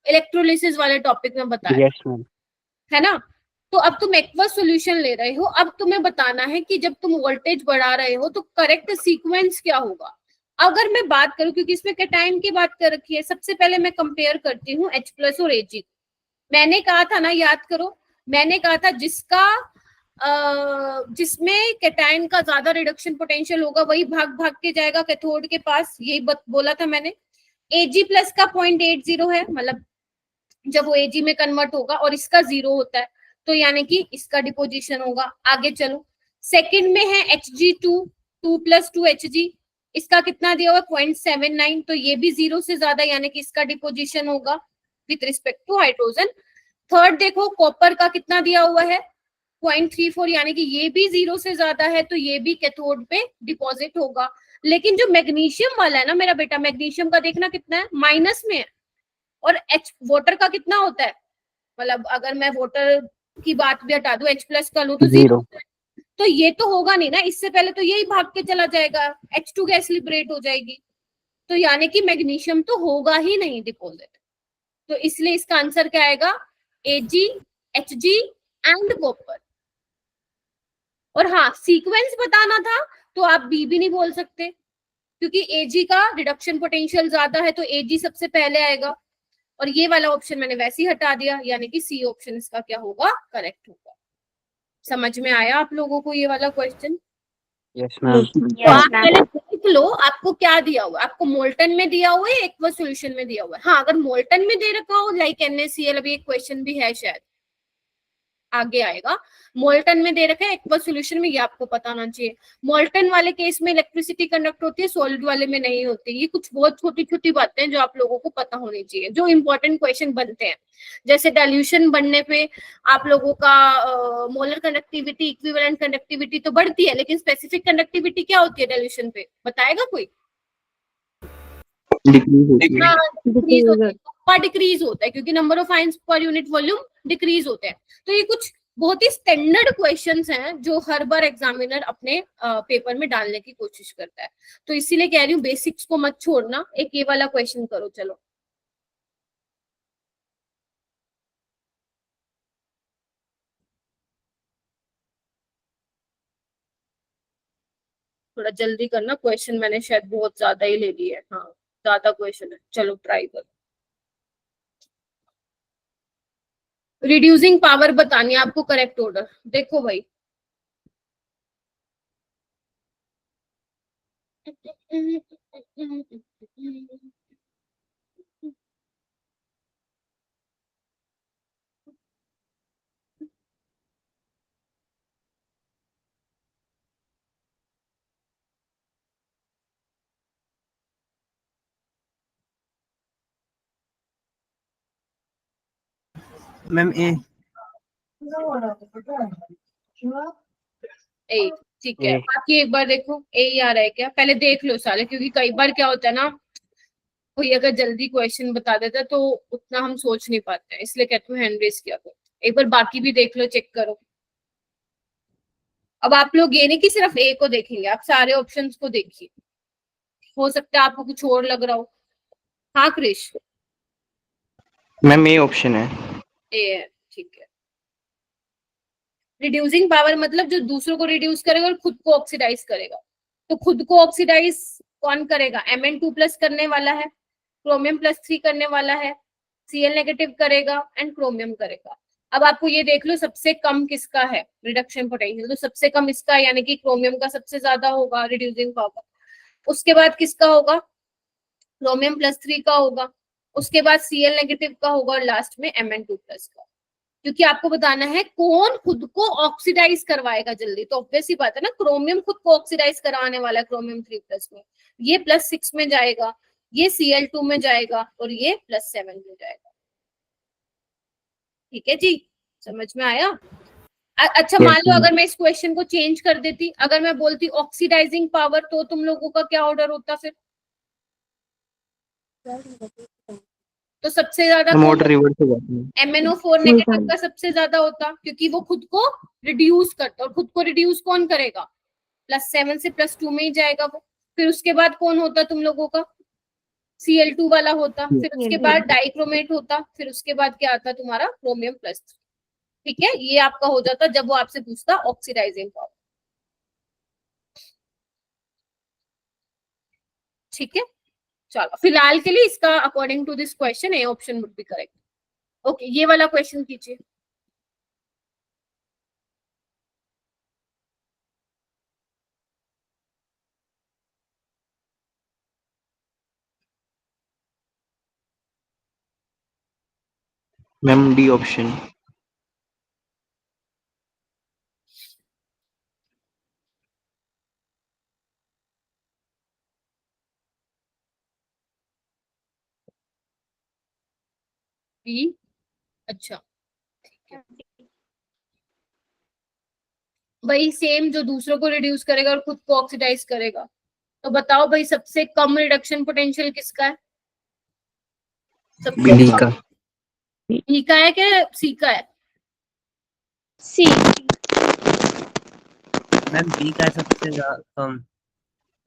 इलेक्ट्रोलिसिस वाले टॉपिक में बताया, यस मैम। है ना। तो अब तुम एक्वा सोल्यूशन ले रहे हो, अब तुम्हें बताना है कि जब तुम वोल्टेज बढ़ा रहे हो तो करेक्ट सीक्वेंस क्या होगा। अगर मैं बात करूं, क्योंकि इसमें कैटायन की बात कर रखी है, सबसे पहले मैं कंपेयर करती हूँ H+ और Ag। मैंने कहा था ना, याद करो, मैंने कहा था जिसमें कैटायन का ज्यादा रिडक्शन पोटेंशियल होगा वही भाग भाग के जाएगा कैथोड के पास, यही बोला था मैंने। Ag+ का 0.80 है, मतलब जब वो Ag में कन्वर्ट होगा, और इसका 0 होता है, तो यानी कि इसका डिपोजिशन होगा। आगे चलो, सेकंड में है Hg2, 2+2 Hg, इसका कितना दिया हुआ 0.79, तो ये भी 0 से ज्यादा, यानी कि इसका डिपोजिशन होगा with respect to hydrogen. Third देखो, कॉपर का कितना दिया हुआ है 0.34, यानी कि ये भी 0 से ज्यादा है, तो ये भी कैथोड पे डिपॉजिट होगा। लेकिन जो मैग्नीशियम वाला है ना मेरा बेटा, मैग्नीशियम का देखना कितना है, माइनस में है, और वाटर का कितना होता है, मतलब अगर मैं वाटर की बात भी हटा दूं, H+ का लूं तो 0, तो ये तो होगा नहीं ना, इससे पहले तो यही भाग के चला जाएगा, H2 गैस लिबरेट हो जाएगी, तो यानी कि मैग्नीशियम तो होगा ही नहीं डिपॉजिट। तो इसलिए इसका आंसर क्या आएगा, Ag, Hg एंड कॉपर। और हाँ, सीक्वेंस बताना था तो आप बी भी नहीं बोल सकते, क्योंकि Ag का रिडक्शन पोटेंशियल ज्यादा है, तो Ag सबसे पहले आएगा, और ये वाला ऑप्शन मैंने वैसे ही हटा दिया, यानी कि सी ऑप्शन इसका क्या होगा, करेक्ट होगा। समझ में आया आप लोगों को ये वाला क्वेश्चन? Yes ma'am. तो आप पहले देख लो आपको क्या दिया हुआ है, आपको मोल्टन में दिया हुआ है, एक्वा सॉल्यूशन में दिया हुआ है। हाँ, अगर मोल्टन में दे रखा हो लाइक NaCl, अभी एक क्वेश्चन भी है शायद आगे आएगा, मोल्टन में दे रखा है, एक्वा सॉल्यूशन में, ये आपको पता होना चाहिए। मोल्टन वाले केस में इलेक्ट्रिसिटी कंडक्ट होती है, सॉलिड वाले में नहीं होती। ये कुछ बहुत छोटी छोटी बातें हैं जो आप लोगों को पता होनी चाहिए, जो इंपॉर्टेंट क्वेश्चन बनते हैं। जैसे डाइल्यूशन बनने पे आप लोगों का मोलर कंडक्टिविटी, इक्विवेलेंट कंडक्टिविटी तो बढ़ती है, लेकिन स्पेसिफिक कंडक्टिविटी क्या होती है डाइल्यूशन पे, बताएगा कोई? डिक्रीज होती है। डिक्रीज होती है। आपका डिक्रीज होता है, क्योंकि number of ions per unit volume decrease होते हैं। तो ये कुछ बहुत ही स्टैंडर्ड क्वेश्चंस हैं जो हर बार एग्जामिनर अपने पेपर में डालने की कोशिश करता है। तो इसीलिए कह रही हूँ बेसिक्स को मत छोड़ना, एक ये वाला क्वेश्चन करो। चलो थोड़ा जल्दी करना, क्वेश्चन मैंने शायद बहुत ज्यादा ही ले लिए। हाँ ज्यादा क्वेश्चन है, चलो ट्राई करो। रिड्यूसिंग पावर बतानी है आपको, करेक्ट ऑर्डर देखो भाई। मैम ए। ए ठीक है, बाकी एक बार देखो ए ही आ रहा है क्या, पहले देख लो सारे, क्योंकि कई बार क्या होता है ना, कोई अगर जल्दी क्वेश्चन बता देता है तो उतना हम सोच नहीं पाते हैं, इसलिए कहते हैं हैंड रेस किया करो। एक बार बाकी भी देख लो, चेक करो। अब आप लोग ये नहीं कि सिर्फ ए को देखेंगे, आप सारे ऑप्शंस को देखिए, हो सकता है आपको कुछ और लग रहा हो। हाँ क्रिश। मैम ए ऑप्शन है। ए है, ठीक है। रिड्यूसिंग पावर मतलब जो दूसरों को रिड्यूस करेगा और खुद को ऑक्सीडाइज करेगा। तो खुद को ऑक्सीडाइज कौन करेगा, Mn2+ करने वाला है, क्रोमियम +3 करने वाला है, Cl नेगेटिव करेगा एंड क्रोमियम करेगा। अब आपको ये देख लो सबसे कम किसका है रिडक्शन पोटेंशियल, तो सबसे कम इसका, यानी कि क्रोमियम का सबसे ज्यादा होगा रिड्यूसिंग पावर। उसके बाद किसका होगा, क्रोमियम +3 का होगा, उसके बाद Cl नेगेटिव का होगा, और लास्ट में Mn2+ का। क्योंकि आपको बताना है कौन खुद को ऑक्सीडाइज करवाएगा जल्दी, तो ऑब्वियस ही बात है ना, क्रोमियम खुद को ऑक्सीडाइज कराने वाला है क्रोमियम 3+ में, ये +6 में जाएगा, ये Cl2 में जाएगा, और ये +7 में जाएगा। ठीक है जी, समझ में आया। अच्छा मान लो अगर मैं इस क्वेश्चन को चेंज कर देती, अगर मैं बोलती ऑक्सीडाइजिंग पावर, तो तुम लोगों का क्या ऑर्डर होता फिर, तो सबसे ज्यादा ऑर्डर रिवर्स हो जाती है। MnO4 नेगेटिव का सबसे ज्यादा होता, क्योंकि वो खुद को रिड्यूस करता, और खुद को रिड्यूस कौन करेगा, +7 से +2 में ही जाएगा वो। फिर उसके बाद कौन होता तुम लोगों का, Cl2 वाला होता, फिर उसके बाद डाइक्रोमेट होता, फिर उसके बाद क्या आता तुम्हारा क्रोमियम +3। ठीक है, ये आपका हो जाता जब वो आपसे पूछता ऑक्सीडाइजिंग पावर। ठीक है, चलो फिलहाल के लिए इसका according to this question A option would be correct. Okay, ये वाला क्वेश्चन कीजिए। Ma'am D option. बी, अच्छा ठीक है। भाई सेम, जो दूसरों को रिड्यूस करेगा और खुद को ऑक्सीडाइज करेगा। तो बताओ भाई सबसे कम रिडक्शन पोटेंशियल किसका है, सबसे बी कम का। बी का है क्या सी का है, सी। मैम बी का है सबसे कम।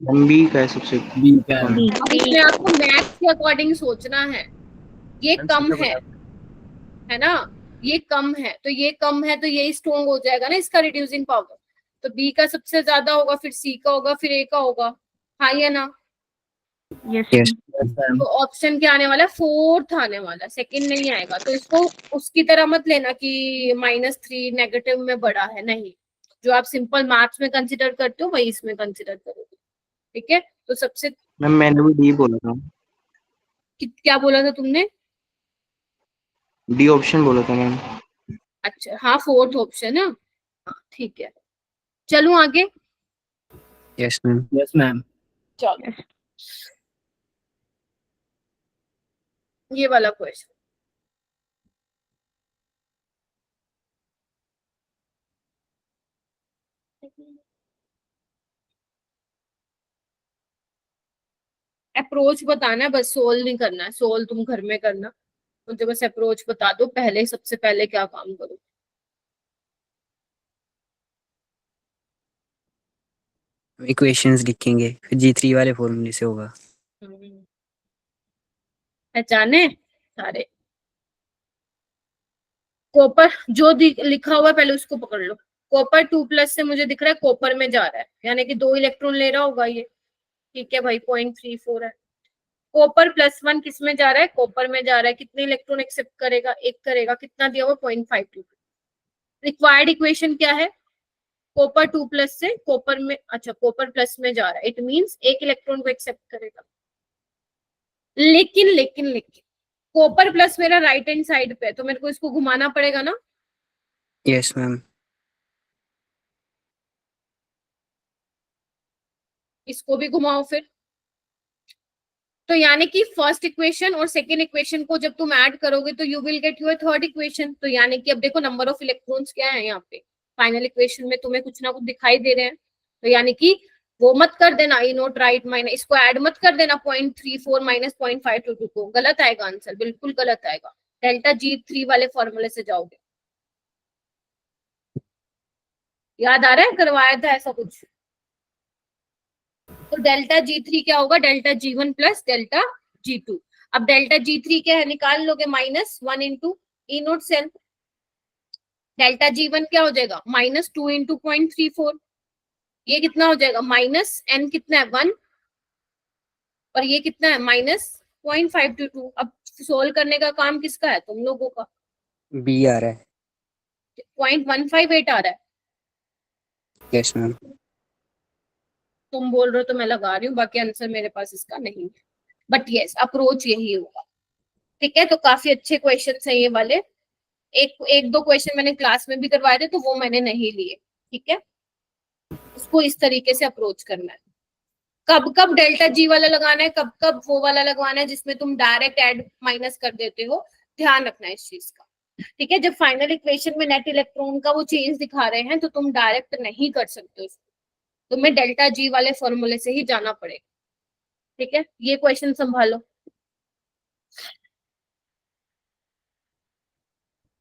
मैम बी का है सबसे बी का कम। अब इसमें आपको मैथ्स के अकॉर्डिंग सोचना है, ये मैम कम सी का है ना, ये कम है, तो ये कम है तो ये स्ट्रॉन्ग हो जाएगा ना इसका रिड्यूसिंग पावर। तो बी का सबसे ज्यादा होगा, फिर सी का होगा, फिर ए का होगा, हाँ या ना। यस। तो ऑप्शन क्या आने वाला है, फोर्थ आने वाला, सेकंड नहीं आएगा। तो इसको उसकी तरह मत लेना कि -3 नेगेटिव में बड़ा है, नहीं, जो आप सिंपल मैथ्स में कंसिडर करते हो वही इसमें कंसिडर करोगे। ठीक है, तो सबसे मैम मैंने भी डी बोला था। क्या बोला था तुमने, डी ऑप्शन बोला था मैम। अच्छा हाँ फोर्थ ऑप्शन है, हाँ ठीक है। चलूं आगे, यस मैम। Yes ma'am. चलो ये वाला क्वेश्चन, अप्रोच बताना है बस, सोल्व नहीं करना है, सोल्व तुम घर में करना। मुझे बस अप्रोच बता दो, पहले सबसे पहले क्या काम करूं। इक्वेशंस लिखेंगे, फिर G3 वाले फॉर्मूले से होगा। पहचाने सारे। कॉपर जो लिखा हुआ है पहले उसको पकड़ लो। कॉपर 2+ से मुझे दिख रहा है कॉपर में जा रहा है, यानी कि 2 इलेक्ट्रॉन ले रहा होगा ये। ठीक है भाई, 0.34 है। कॉपर +1 किस में जा रहा है, कॉपर में जा रहा है। कितने इलेक्ट्रॉन एक्सेप्ट करेगा, एक करेगा। कितना दिया हुआ, 0.52। रिक्वायर्ड इक्वेशन क्या है, कॉपर 2+ से कॉपर में, अच्छा कॉपर प्लस में जा रहा है, इट मींस एक इलेक्ट्रॉन को एक्सेप्ट करेगा। लेकिन लेकिन लेकिन कॉपर प्लस मेरा राइट हैंड साइड पे है, तो मेरे को इसको घुमाना पड़ेगा ना। Yes ma'am. इसको भी घुमाओ फिर। तो यानी कि फर्स्ट इक्वेशन और सेकेंड इक्वेशन को जब तुम ऐड करोगे तो you will get your third equation. तो यानी कि अब देखो नंबर ऑफ इलेक्ट्रॉन्स क्या है यहाँ पे, फाइनल इक्वेशन में तुम्हें कुछ ना कुछ दिखाई दे रहे हैं। तो यानी कि वो मत कर देना ई नोट राइट माइनस, इसको ऐड मत कर देना 0.34 माइनस 0.522 को, गलत आएगा आंसर, बिल्कुल गलत आएगा। डेल्टा G3 वाले फॉर्मूले से जाओगे। याद आ रहा है, करवाया था ऐसा कुछ। तो डेल्टा G3 क्या होगा, delta G1 plus delta G2। अब डेल्टा G3 क्या है, निकाल लोगे, -1 इंटू ई नोट सेल। डेल्टा G1 क्या हो जाएगा, -2 इंटू 0.34। ये कितना हो जाएगा, -n कितना है 1, और ये कितना है -0.522। अब सोल्व करने का काम किसका है, तुम लोगों का। बी आ रहा है। 0.158 आ रहा है। Yes ma'am. तुम बोल रहे हो तो मैं लगा रही हूँ, बाकी आंसर मेरे पास इसका नहीं है, बट यस अप्रोच यही होगा। ठीक है, तो काफी अच्छे क्वेश्चन है ये वाले। एक दो क्वेश्चन मैंने क्लास में भी करवाए थे, तो वो मैंने नहीं लिए। ठीक है, उसको इस तरीके से अप्रोच करना है। कब कब डेल्टा G वाला लगाना है, कब कब वो वाला लगवाना है जिसमें तुम डायरेक्ट ऐड माइनस कर देते हो, ध्यान रखना है इस चीज का। ठीक है, जब फाइनल इक्वेशन में नेट इलेक्ट्रॉन का वो चेंज दिखा रहे हैं तो तुम डायरेक्ट नहीं कर सकते उसको, तुम्हें डेल्टा G वाले फॉर्मूले से ही जाना पड़ेगा। ठीक है, ये क्वेश्चन संभालो।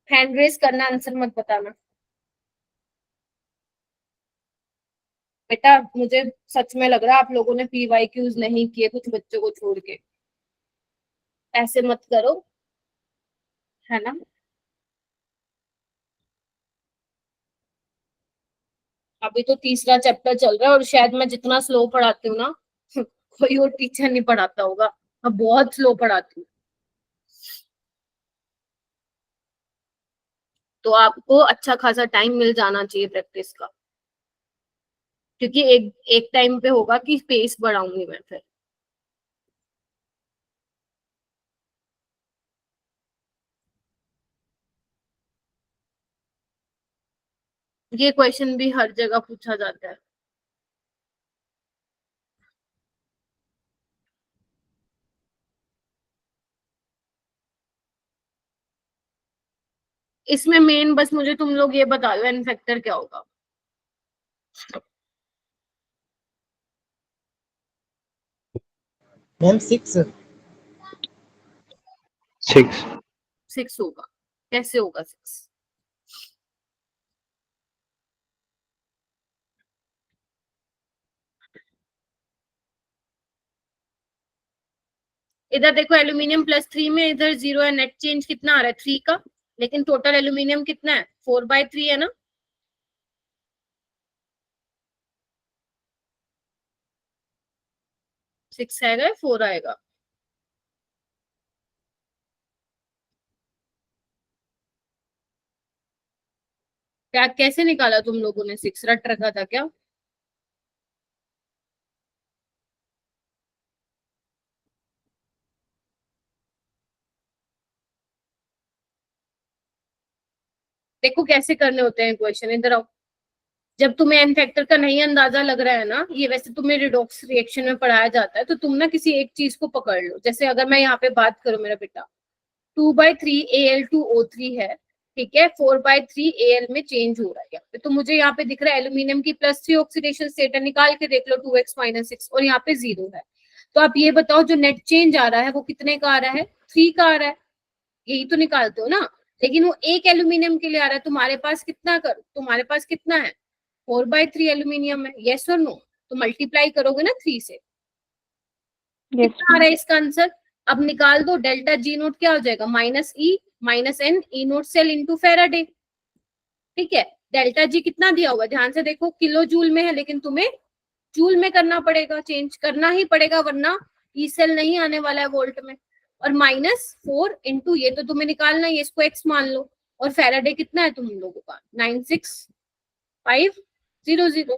हैंड रेस करना, आंसर मत बताना बेटा। मुझे सच में लग रहा है आप लोगों ने PYQs नहीं किए, कुछ बच्चों को छोड़ के। ऐसे मत करो, है ना। अभी तो तीसरा चैप्टर चल रहा है, और शायद मैं जितना स्लो पढ़ाती हूँ ना कोई और टीचर नहीं पढ़ाता होगा, मैं बहुत स्लो पढ़ाती हूँ। तो आपको अच्छा खासा टाइम मिल जाना चाहिए प्रैक्टिस का, क्योंकि एक एक टाइम पे होगा कि पेस बढ़ाऊंगी मैं फिर। ये क्वेश्चन भी हर जगह पूछा जाता है। इसमें मेन बस मुझे तुम लोग ये बता दो एन फैक्टर क्या होगा। मैम 6 6 होगा, कैसे होगा 6? इधर देखो एल्यूमिनियम +3 में इधर 0 है, नेट चेंज कितना आ रहा है 3 का, लेकिन टोटल एल्यूमिनियम कितना है 4/3 है ना। सिक्स आएगा या 4 आएगा, क्या कैसे निकाला तुम लोगों ने, 6 रट रखा था क्या? देखो कैसे करने होते हैं क्वेश्चन, इधर आओ। जब तुम्हें एन फैक्टर का नहीं अंदाजा लग रहा है ना, ये वैसे तुम्हें रिडॉक्स रिएक्शन में पढ़ाया जाता है, तो तुम ना किसी एक चीज को पकड़ लो। जैसे अगर मैं यहाँ पे बात करूं, मेरा बेटा 2/3 Al2O3 है, ठीक है, 4/3 Al में चेंज हो रहा है यहाँ पे। तो मुझे यहाँ पे दिख रहा है एल्यूमिनियम की +3 ऑक्सीडेशन स्टेट है, निकाल के देख लो 2x - 6, और यहाँ पे 0 है। तो आप ये बताओ जो नेट चेंज आ रहा है वो कितने का आ रहा है, 3 का आ रहा है। यही तो निकालते हो ना। लेकिन वो एक एल्यूमिनियम के लिए आ रहा है, तुम्हारे पास कितना है, 4/3 एल्यूमिनियम है, यस और नो? तो मल्टीप्लाई करोगे ना 3 से, कितना आ रहा है इसका आंसर? अब निकाल दो, डेल्टा जी नोट क्या हो जाएगा, -E-N E nought cell into Faraday. ठीक है, डेल्टा जी कितना दिया हुआ है, ध्यान से देखो, किलो जूल में है, लेकिन तुम्हें जूल में करना पड़ेगा, चेंज करना ही पड़ेगा, वरना ई सेल नहीं आने वाला है वोल्ट में। और -4 इंटू ये तो तुम्हें निकालना है, इसको x मान लो। और फेराडे कितना है तुम लोगों का, 96500।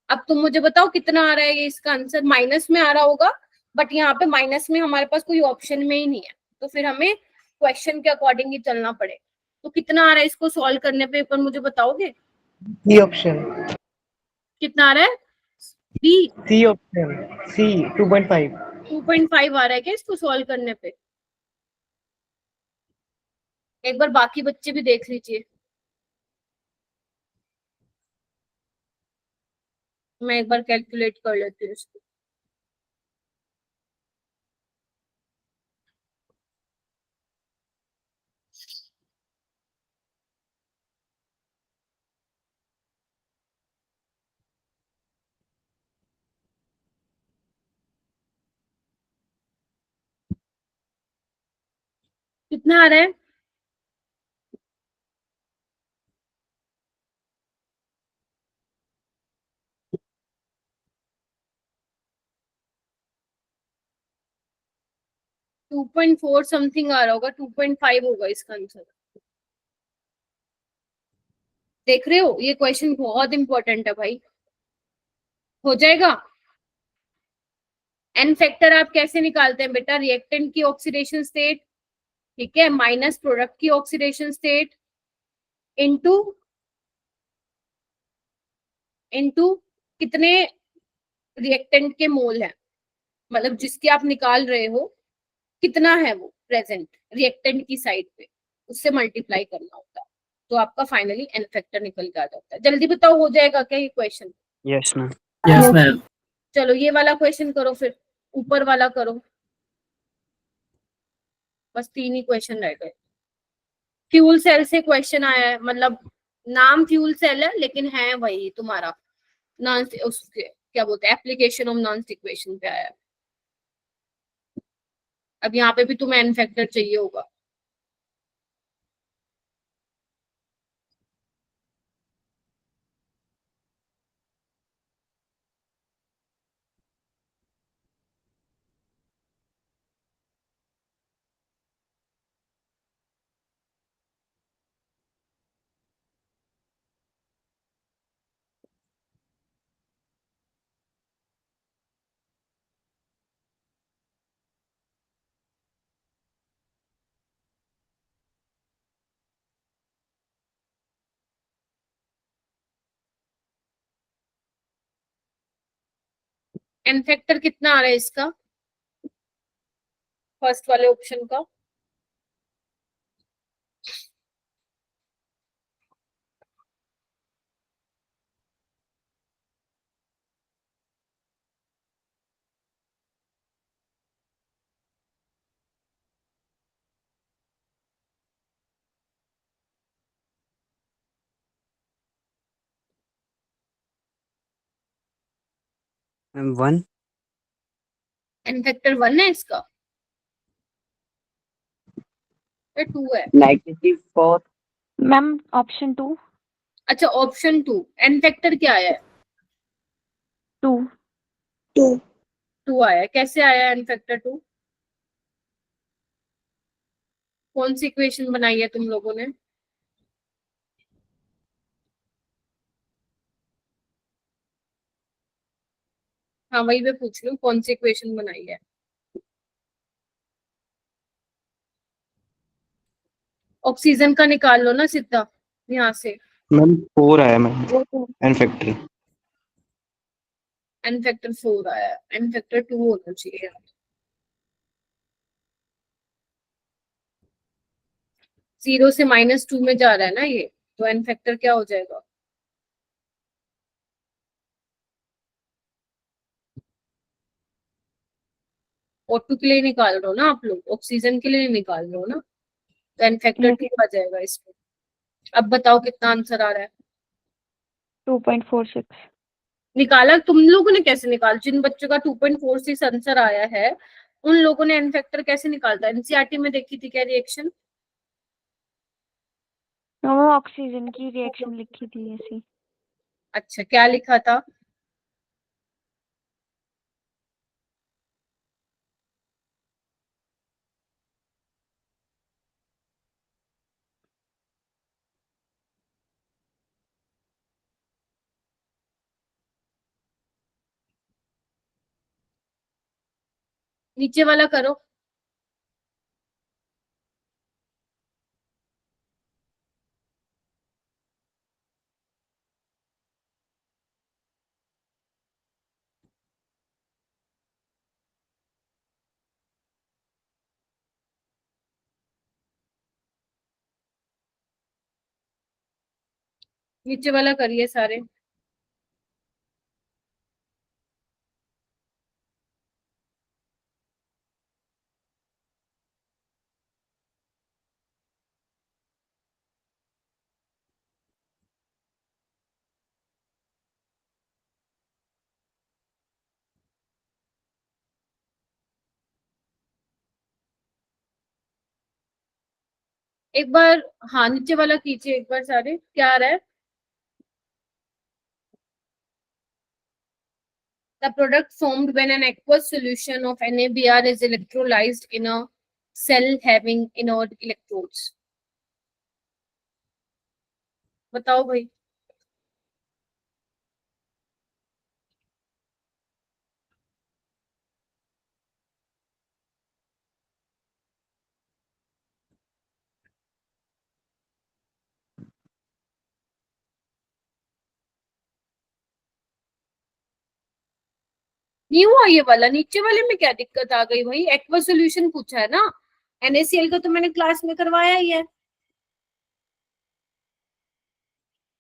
अब तुम मुझे बताओ कितना आ रहा है ये, इसका आंसर माइनस में आ रहा होगा, बट यहाँ पे माइनस में हमारे पास कोई ऑप्शन में ही नहीं है, तो फिर हमें क्वेश्चन के अकॉर्डिंग ही चलना पड़ेगा। तो कितना आ रहा है इसको सॉल्व करने पे, एक बार मुझे बताओगे? सी ऑप्शन, कितना आ रहा है? बी, सी ऑप्शन, सी 2.5। 2.5 आ रहा है क्या इसको सॉल्व करने पे? एक बार बाकी बच्चे भी देख लीजिए, मैं एक बार कैलकुलेट कर लेती हूँ इसको। कितना आ रहा है? टू 2.4 समथिंग आ रहा होगा, 2.5 होगा इसका आंसर। देख रहे हो, ये क्वेश्चन बहुत इंपॉर्टेंट है भाई, हो जाएगा। एन फैक्टर आप कैसे निकालते हैं बेटा, रिएक्टेंट की ऑक्सीडेशन स्टेट, ठीक है, माइनस प्रोडक्ट की ऑक्सीडेशन स्टेट, इनटू इनटू कितने रिएक्टेंट के मोल है, मतलब जिसके आप निकाल रहे हो कितना है वो प्रेजेंट रिएक्टेंट की साइड पे, उससे मल्टीप्लाई करना होता है, तो आपका फाइनली एन फैक्टर निकल के आ जाता है। जल्दी बताओ, हो जाएगा क्या ये question? Yes ma'am. Yes ma'am. चलो ये वाला क्वेश्चन करो, फिर ऊपर वाला करो, बस 3 ही क्वेश्चन रह गए। फ्यूल सेल से क्वेश्चन आया है, मतलब नाम फ्यूल सेल है लेकिन है वही तुम्हारा नॉन, उसके क्या बोलते हैं, एप्लीकेशन ऑफ नॉन इक्वेशन पे आया है। अब यहाँ पे भी तुम्हें एन फैक्टर चाहिए होगा। एन फैक्टर कितना आ रहा है इसका, फर्स्ट वाले ऑप्शन का? मैम 1। एन फैक्टर 1 है इसका, या 2 है? -4। Ma'am option 2। अच्छा, ऑप्शन 2, एन फैक्टर क्या आया है? 2। 2 आया है, कैसे आया एन फैक्टर 2? कौन सी इक्वेशन बनाई है तुम लोगों ने? हाँ वही मैं पूछ रही हूँ, कौन सी इक्वेशन बनाई है? ऑक्सीजन का निकाल लो ना सीधा यहाँ से। मैम 4 आया ma'am, N factor. N factor 4 आया, एन फैक्टर 2 होना चाहिए यार। 0 से -2 में जा रहा है ना ये, तो एन फैक्टर क्या हो जाएगा? O2 के लिए निकाल रहे हो ना आप लोग, ऑक्सीजन के लिए निकाल रहे हो ना? तो एन फैक्टर 2 आ जाएगा इसमें। अब बताओ कितना आंसर आ रहा है? 2.46। निकाला तुम लोगों ने? कैसे निकाल? जिन बच्चों का 2.46 आंसर आया है उन लोगों ने एन फैक्टर कैसे निकालता है? एनसीईआरटी में देखी थी क्या रिएक्शन? वो ऑक्सीजन की रिएक्शन लिखी थी ऐसी। अच्छा, क्या लिखा था? नीचे वाला करो। नीचे वाला करिए सारे। एक बार हाँ नीचे वाला कीजिए एक बार सारे। क्या आ रहा है? The product formed when an aqueous solution of NaBr is electrolyzed in a cell having inert electrodes. बताओ भाई। नहीं हुआ ये वाला? नीचे वाले में क्या दिक्कत आ गई भाई? एक्वा सॉल्यूशन पूछा है ना, NaCl का तो मैंने क्लास में करवाया ही है।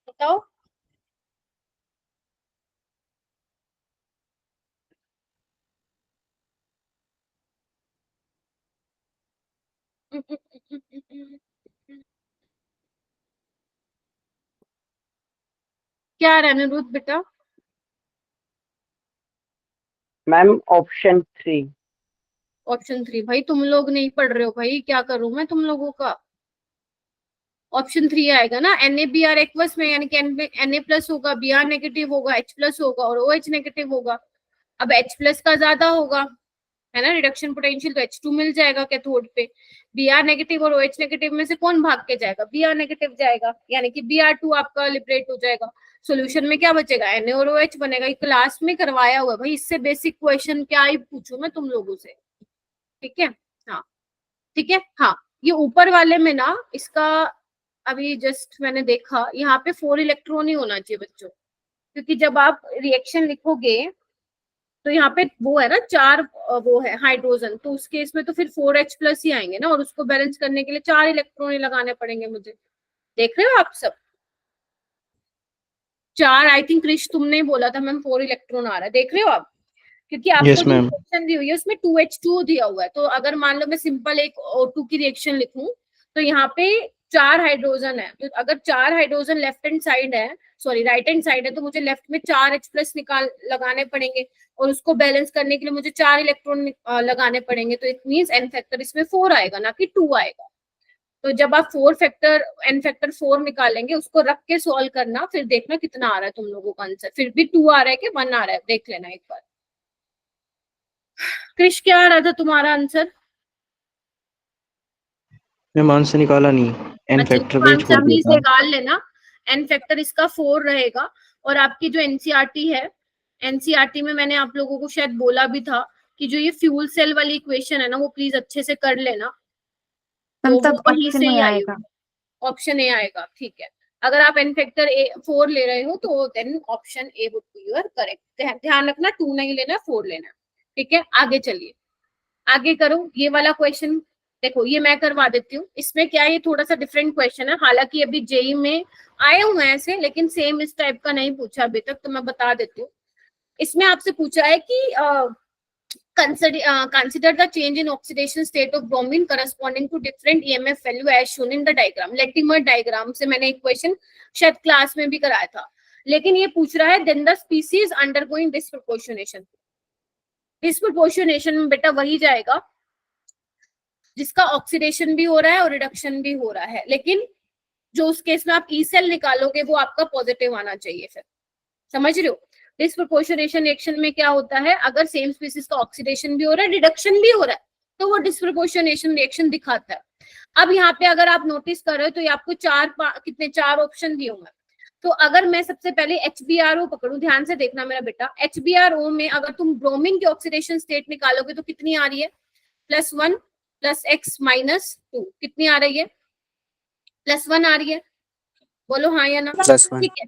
बताओ। क्या आ रहा है अनिरुद्ध बेटा? Ma'am option 3। ऑप्शन 3? भाई तुम लोग नहीं पढ़ रहे हो भाई, क्या करूं मैं तुम लोगों का? ऑप्शन 3 आएगा ना, NaBr एक्वस में, यानी कि Na प्लस होगा, Br नेगेटिव होगा, H प्लस होगा और OH नेगेटिव होगा। अब H प्लस का ज्यादा होगा है ना रिडक्शन पोटेंशियल, तो H2 मिल जाएगा कैथोड पे। Br नेगेटिव और OH नेगेटिव में से कौन भाग के जाएगा? Br नेगेटिव जाएगा, यानी कि Br2 आपका लिबरेट हो जाएगा। सॉल्यूशन में क्या बचेगा? Na और OH बनेगा। ये क्लास में करवाया हुआ है भाई, इससे बेसिक क्वेश्चन क्या ही पूछूं मैं तुम लोगों से। ठीक है हाँ, ठीक है हाँ। ये ऊपर वाले में ना इसका अभी जस्ट मैंने देखा, यहाँ पे 4 इलेक्ट्रॉन ही होना चाहिए बच्चों, क्योंकि जब आप रिएक्शन लिखोगे तो यहाँ पे वो है ना 4 वो है हाइड्रोजन, तो उस केस में तो फिर 4H प्लस ही आएंगे ना, और उसको बैलेंस करने के लिए 4 इलेक्ट्रॉन ही लगाने पड़ेंगे मुझे। देख रहे हो आप सब? 4 आई थिंक क्रिश तुमने ही बोला था मैम 4 इलेक्ट्रॉन आ रहा है, देख रहे हो आप? क्योंकि आपको Yes, जो ma'am. रिएक्शन दी हुई है उसमें 2H2 दिया हुआ है, तो अगर मान लो मैं सिंपल एक O2 की रिएक्शन लिखूं तो यहाँ पे 4 हाइड्रोजन है, तो अगर 4 हाइड्रोजन लेफ्ट हैंड साइड है, सॉरी राइट हैंड साइड है, तो मुझे लेफ्ट में 4H प्लस निकाल लगाने पड़ेंगे, और उसको बैलेंस करने के लिए मुझे 4 इलेक्ट्रॉन लगाने पड़ेंगे, तो इट मींस एन फैक्टर इसमें 4 आएगा ना कि 2 आएगा। तो जब आप 4 फैक्टर एन फैक्टर 4 निकालेंगे, उसको रख के सॉल्व करना, फिर देखना कितना आ रहा है तुम लोगों का आंसर। फिर भी 2 आ रहा है कि 1 आ रहा है, देख लेना एक बार। क्रिश क्या आ रहा था तुम्हारा आंसर? मैम आंसर निकाला नहीं, एन अच्छा, फैक्टर पे छोड़ आंसर दिया नहीं था। निकाल लेना। एन फैक्टर इसका 4 रहेगा। और आपकी जो एनसीईआरटी है, एनसीईआरटी में मैंने आप लोगों को शायद बोला भी था कि जो ये फ्यूल सेल वाली इक्वेशन है ना, वो प्लीज अच्छे से कर लेना। तो वो वहीं से ही आई, ऑप्शन ए आएगा। ठीक है, अगर आप एन फैक्टर 4 ले रहे हो तो then option A would be your correct. ध्यान रखना 2 नहीं लेना, 4 लेना। ठीक है, आगे चलिए, आगे करो ये वाला क्वेश्चन। देखो ये मैं करवा देती हूँ। इसमें क्या है, ये थोड़ा सा डिफरेंट क्वेश्चन है, हालांकि अभी जेई में आए हुए हैं ऐसे, लेकिन सेम इस टाइप का नहीं पूछा अभी तक, तो मैं बता देती हूँ। इसमें आपसे पूछा है कि consider the change in oxidation state of bromine corresponding to different EMF value as shown in the diagram. Latimer diagram से मैंने एक क्वेश्चन शायद क्लास में भी कराया था, लेकिन ये पूछ रहा है then the species undergoing disproportionation. Disproportionation में बेटा वही जाएगा जिसका ऑक्सीडेशन भी हो रहा है और रिडक्शन भी हो रहा है, लेकिन जो उस केस में आप ई सेल निकालोगे वो आपका पॉजिटिव आना चाहिए। फिर समझ रहे हो, डिस्प्रोपोर्शनेशन रिएक्शन में क्या होता है, अगर सेम स्पीसीज का ऑक्सीडेशन भी हो रहा है रिडक्शन भी हो रहा है तो वो डिस्प्रोपोर्शनेशन रिएक्शन दिखाता है। अब यहाँ पे अगर आप नोटिस कर रहे हो तो ये आपको चार ऑप्शन दिए होंगे। तो अगर मैं सबसे पहले HBRO पकड़ूं, ध्यान से देखना मेरा बेटा, HBRO में अगर तुम ब्रोमीन की ऑक्सीडेशन स्टेट निकालोगे तो कितनी आ रही है, +1 + x - 2, कितनी आ रही है, +1 आ रही है, बोलो हाँ या ना। ठीक है,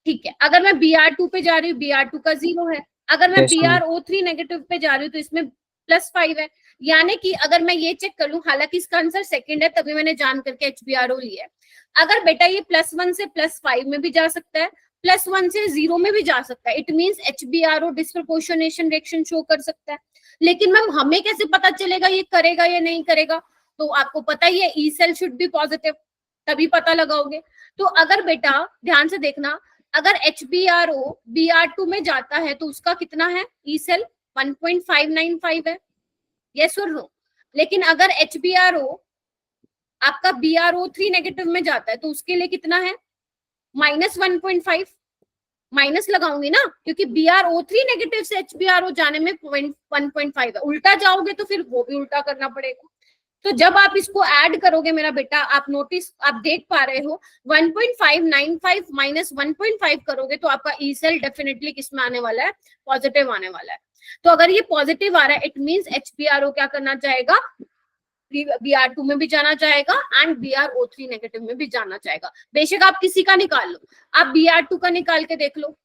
ठीक है। अगर मैं Br2 पे जा रही हूँ, Br2 का 0 है। अगर मैं BrO3 नेगेटिव पे जा रही हूँ तो इसमें +5 है। यानी कि अगर मैं ये चेक कर लूं, हालांकि इसका आंसर सेकंड है तभी मैंने जान करके HBRO लिया है। अगर बेटा ये +1 से +5 में भी जा सकता है, +1 से 0 में भी जा सकता है, it means HBRO disproportionation reaction show कर सकता है। लेकिन मैम हमें कैसे पता चलेगा ये करेगा या नहीं करेगा? तो आपको पता ही है E cell should be positive, तभी पता लगाओगे। तो अगर बेटा ध्यान से देखना, अगर HBRO Br2 में जाता है तो उसका कितना है ई सेल, 1.595 है, यस और नो। लेकिन अगर HBRO आपका BrO3 नेगेटिव में जाता है तो उसके लिए कितना है, -1.5, माइनस लगाऊंगी ना, क्योंकि BrO3 नेगेटिव से HBRO जाने में 1.5 है। उल्टा जाओगे तो फिर वो भी उल्टा करना पड़ेगा। तो जब आप इसको ऐड करोगे मेरा बेटा, आप देख पा रहे हो 1.595 - 1.5 करोगे तो आपका ई सेल डेफिनेटली किसमें आने वाला है, पॉजिटिव आने वाला है। तो अगर ये पॉजिटिव आ रहा है इट मींस HBRO क्या करना चाहेगा, Br2 में भी जाना चाहेगा एंड BrO3 नेगेटिव में भी जाना चाहेगा। बेशक आप किसी का निकाल लो, आप Br2 का निकाल के देख लो,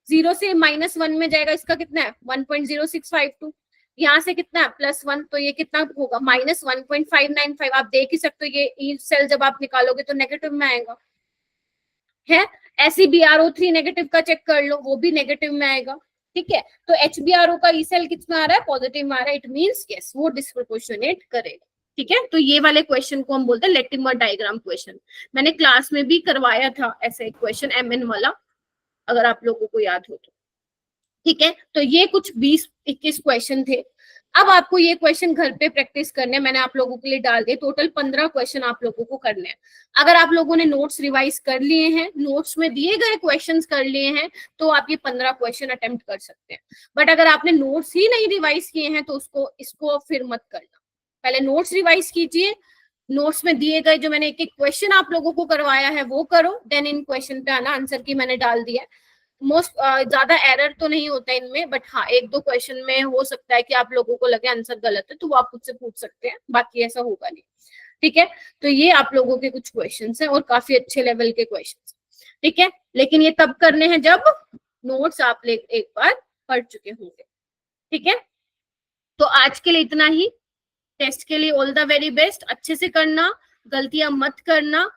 0 से -1 में जाएगा, इसका कितना है 1.0652, यहाँ से कितना है +1, तो ये कितना होगा -1.595। आप देख ही सकते हो ये ई सेल जब आप निकालोगे तो नेगेटिव में आएगा है। ऐसी BrO3 नेगेटिव का चेक कर लो, वो भी नेगेटिव में आएगा। ठीक है, तो HBRO का ई सेल कितना आ रहा है, पॉजिटिव में आ रहा है, इट मींस यस वो डिस्प्रोपोर्शनेट करेगा। ठीक है, तो ये वाले क्वेश्चन को हम बोलते हैं लेटिमर डायग्राम क्वेश्चन। मैंने क्लास में भी करवाया था ऐसे एक क्वेश्चन MN वाला, अगर आप लोगों को याद हो तो। ठीक है, तो ये कुछ 20-21 क्वेश्चन थे। अब आपको ये क्वेश्चन घर पे प्रैक्टिस करने मैंने आप लोगों के लिए डाल दिए, टोटल 15 क्वेश्चन आप लोगों को करने हैं। अगर आप लोगों ने नोट्स रिवाइज कर लिए हैं, नोट्स में दिए गए क्वेश्चंस कर लिए हैं, तो आप ये 15 क्वेश्चन अटेम्प्ट कर सकते हैं। बट अगर आपने नोट्स ही नहीं रिवाइज किए हैं तो इसको फिर मत करना, पहले नोट्स रिवाइज कीजिए, नोट्स में दिए गए जो मैंने एक क्वेश्चन आप लोगों को करवाया है वो करो, देन इन क्वेश्चन पे आना। आंसर की मैंने डाल दिया है, मोस्ट ज्यादा एरर तो नहीं होता इनमें, बट हाँ 1-2 क्वेश्चन में हो सकता है कि आप लोगों को लगे आंसर गलत है, तो वो आप खुद से पूछ सकते हैं, बाकी ऐसा होगा नहीं। ठीक है, तो ये आप लोगों के कुछ क्वेश्चंस हैं और काफी अच्छे लेवल के क्वेश्चंस। ठीक है, लेकिन ये तब करने हैं जब नोट्स आप एक बार पढ़ चुके होंगे। ठीक है, तो आज के लिए इतना ही। टेस्ट के लिए ऑल द वेरी बेस्ट, अच्छे से करना, गलतियां मत करना।